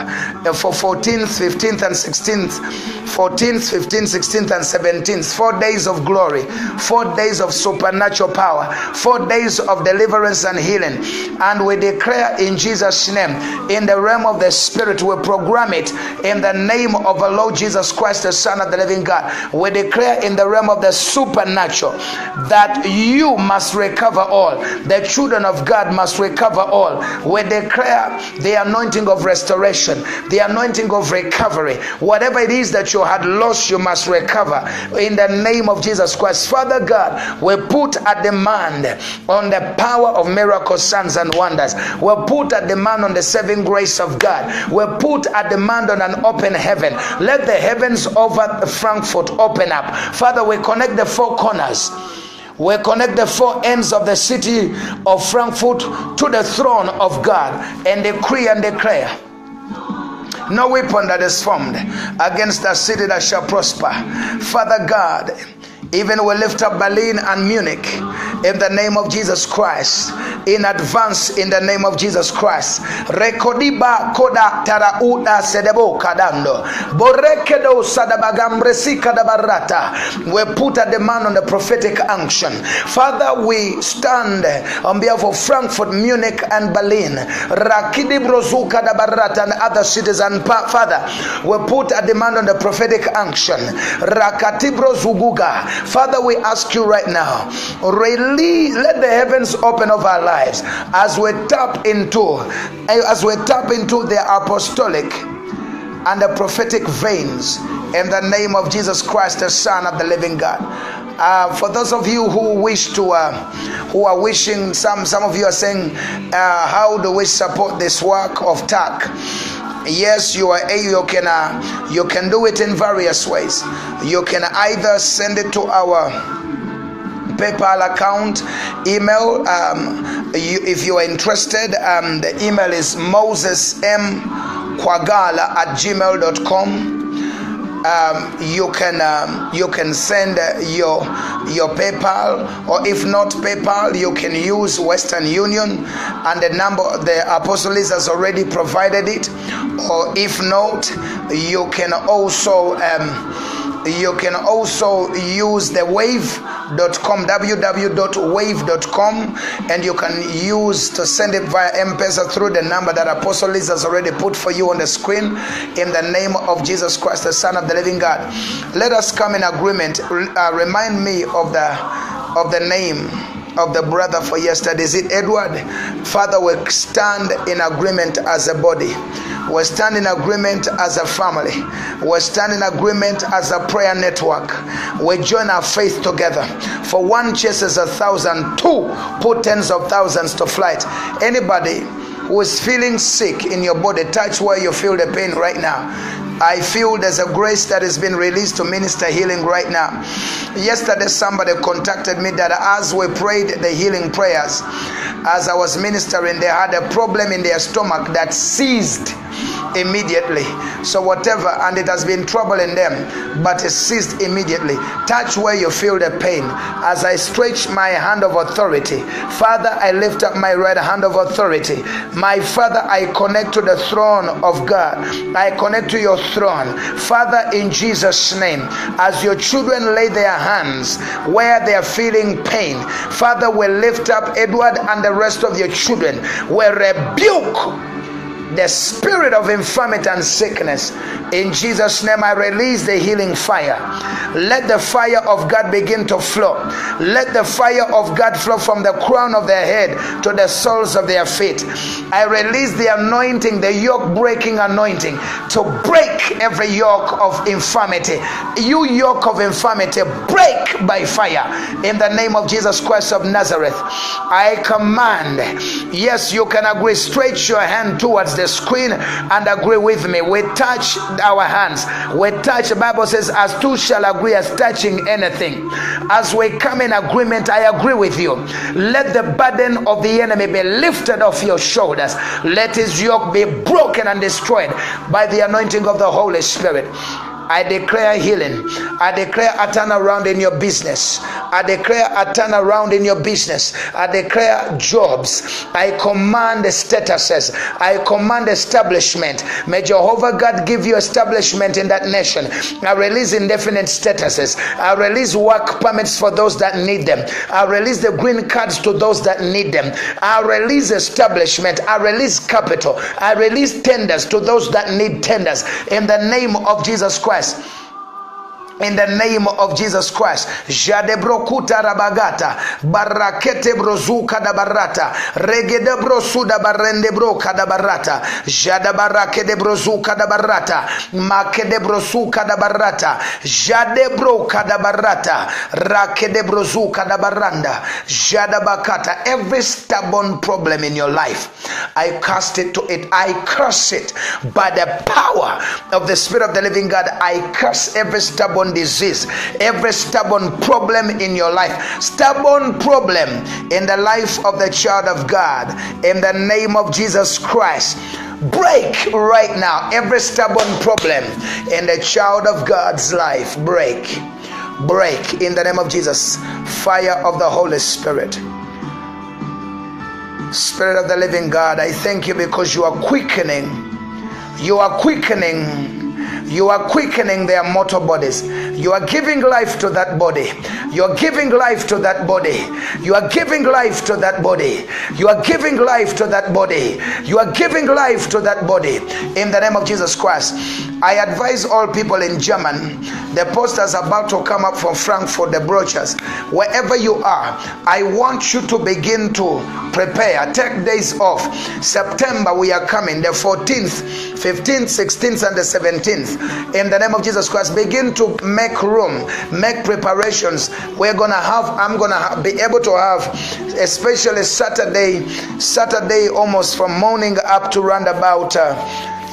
for 14th, 15th and 16th. 14th, 15th, 16th and 17th. 4 days of glory, 4 days of supernatural power, 4 days of deliverance and healing. And we declare in Jesus' name, in the realm of the spirit, we program it in the name of the Lord Jesus Christ, the Son of the living God. We declare in the realm of the supernatural that you must recover all. The children of God must recover all. We declare the anointing of restoration, the anointing of recovery. Whatever it is that you had lost, you must recover in the name of Jesus Christ. Father God, we put a demand on the power of miracle signs and wonders. We put a demand on the saving grace of God. We put a demand on an open heaven. Let the heavens over Frankfurt open up. Father, we connect the four corners. We connect the four ends of the city of Frankfurt to the throne of God and decree and declare, no weapon that is formed against the city that shall prosper. Father God, even we lift up Berlin and Munich in the name of Jesus Christ. In advance, in the name of Jesus Christ. Rekodiba koda tarauda sedebo kadando. Borekedo sadabagambresi kadabarata. We put a demand on the prophetic unction. Father, we stand on behalf of Frankfurt, Munich and Berlin. Rakidi brozu kadabarata and other cities. And Father, we put a demand on the prophetic unction. Rakati brozuguga. Father, we ask you right now, release, let the heavens open over our lives as we tap into the apostolic and the prophetic veins in the name of Jesus Christ, the Son of the living God. For those of you who wish to, who are wishing, some of you are saying, how do we support this work of TAC? Yes, you can do it in various ways. You can either send it to our PayPal account, email. If you are interested, the email is mosesmkwagala@gmail.com. You can send your PayPal, or if not PayPal, you can use Western Union, and the number the apostle has already provided it. Or if not, you can also use the wave.com, www.wave.com, and you can use to send it via M-Pesa through the number that Apostle Liz has already put for you on the screen, in the name of Jesus Christ, the Son of the living God. Let us come in agreement. Remind me of the name of the brother for yesterday. Is it Edward? Father, we stand in agreement as a body. We stand in agreement as a family. We stand in agreement as a prayer network. We join our faith together. For one chases 1,000, two put tens of thousands to flight. Anybody who is feeling sick in your body, touch where you feel the pain right now. I feel there's a grace that has been released to minister healing right now. Yesterday, somebody contacted me that as we prayed the healing prayers, as I was ministering, they had a problem in their stomach that ceased immediately. So whatever, and it has been troubling them, but it ceased immediately. Touch where you feel the pain. As I stretch my hand of authority, Father, I lift up my right hand of authority. My Father, I connect to the throne of God. I connect to your throne. Father, in Jesus' name, as your children lay their hands where they are feeling pain, Father, we lift up Edward and the rest of your children. We rebuke the spirit of infirmity and sickness. In Jesus' name, I release the healing fire. Let the fire of God begin to flow. Let the fire of God flow from the crown of their head to the soles of their feet. I release the anointing, the yoke breaking anointing, to break every yoke of infirmity. You yoke of infirmity, break by fire in the name of Jesus Christ of Nazareth. I command, yes, you can agree, stretch your hand towards the screen and agree with me. We touch our hands. We touch, the Bible says, as two shall agree as touching anything. As we come in agreement, I agree with you. Let the burden of the enemy be lifted off your shoulders. Let his yoke be broken and destroyed by the anointing of the Holy Spirit. I declare healing. I declare a turnaround in your business. I declare a turnaround in your business. I declare jobs. I command statuses. I command establishment. May Jehovah God give you establishment in that nation. I release indefinite statuses. I release work permits for those that need them. I release the green cards to those that need them. I release establishment. I release capital. I release tenders to those that need tenders. In the name of Jesus Christ. In the name of Jesus Christ. Jadebrokuta rabagata, barakete brozuka da barata, regede brosuda barende broka da barata, jadabarake de brozuka da barata, makede brosuka da barata, jadebroka da barata, rakede brozuka da baranda, jadabakata. Every stubborn problem in your life, I cast it to it. I curse it by the power of the Spirit of the living God. I curse every stubborn disease, every stubborn problem in your life, stubborn problem in the life of the child of God, in the name of Jesus Christ. Break right now every stubborn problem in the child of God's life. Break in the name of Jesus. Fire of the Holy Spirit. Spirit of the living God, I thank you because you are quickening You are quickening their mortal bodies. You are giving life to that body. You are giving life to that body. You are giving life to that body. You are giving life to that body. You are giving life to that body. In the name of Jesus Christ. I advise all people in Germany, the posters about to come up from Frankfurt, the brochures, wherever you are, I want you to begin to prepare. Take days off. September we are coming, the 14th, 15th, 16th, and the 17th. In the name of Jesus Christ, begin to make room, make preparations. I'm gonna be able to have, especially Saturday almost from morning up to round about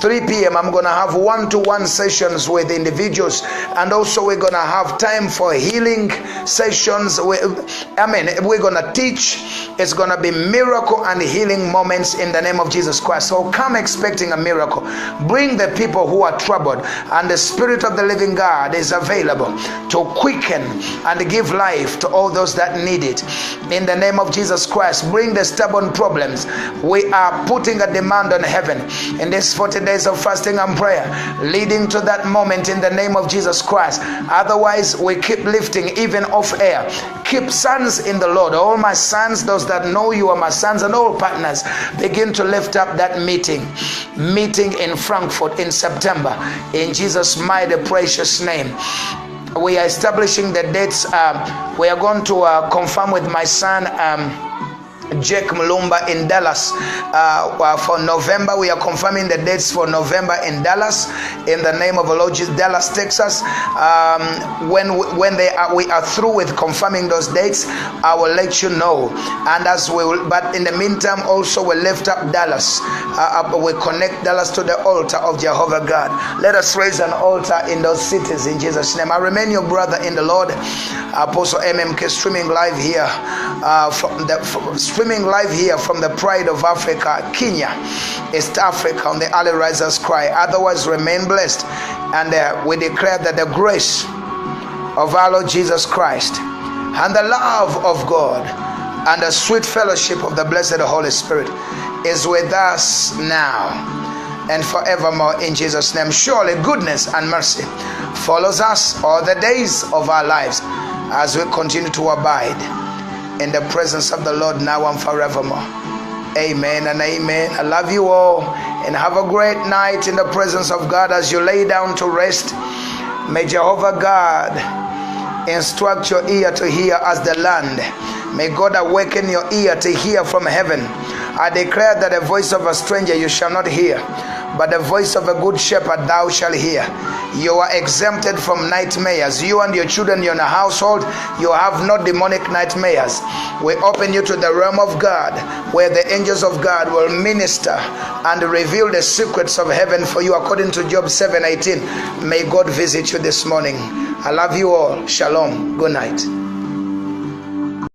3 p.m. I'm going to have one-to-one sessions with individuals, and also we're going to have time for healing sessions. We're going to teach. It's going to be miracle and healing moments in the name of Jesus Christ. So come expecting a miracle. Bring the people who are troubled, and the Spirit of the living God is available to quicken and give life to all those that need it. In the name of Jesus Christ, bring the stubborn problems. We are putting a demand on heaven in this 40 days of fasting and prayer, leading to that moment in the name of Jesus Christ. Otherwise, we keep lifting even off air. Keep sons in the Lord. All my sons, those that know you are my sons, and all partners, begin to lift up that meeting in Frankfurt in September, in Jesus' mighty precious name. We are establishing the dates. We are going to confirm with my son Jake Mulumba in Dallas for November. We are confirming the dates for November in Dallas in the name of the Lord Jesus. Dallas, Texas. When we are through with confirming those dates, I will let you know. And as we will, but in the meantime, also we lift up Dallas. We connect Dallas to the altar of Jehovah God. Let us raise an altar in those cities in Jesus' name. I remain your brother in the Lord, Apostle MMK, streaming live here from the Pride of Africa, Kenya, East Africa, on the Early Risers Cry. Otherwise, remain blessed, and we declare that the grace of our Lord Jesus Christ and the love of God and the sweet fellowship of the blessed Holy Spirit is with us now and forevermore in Jesus' name. Surely goodness and mercy follows us all the days of our lives as we continue to abide in the presence of the Lord now and forevermore. Amen and amen. I love you all, and have a great night in the presence of God as you lay down to rest. May Jehovah God instruct your ear to hear as the land. May God awaken your ear to hear from heaven. I declare that the voice of a stranger you shall not hear, but the voice of a good shepherd thou shalt hear. You are exempted from nightmares. You and your children, your household, you have no demonic nightmares. We open you to the realm of God, where the angels of God will minister and reveal the secrets of heaven for you, according to Job 7:18. May God visit you this morning. I love you all. Shalom. Good night.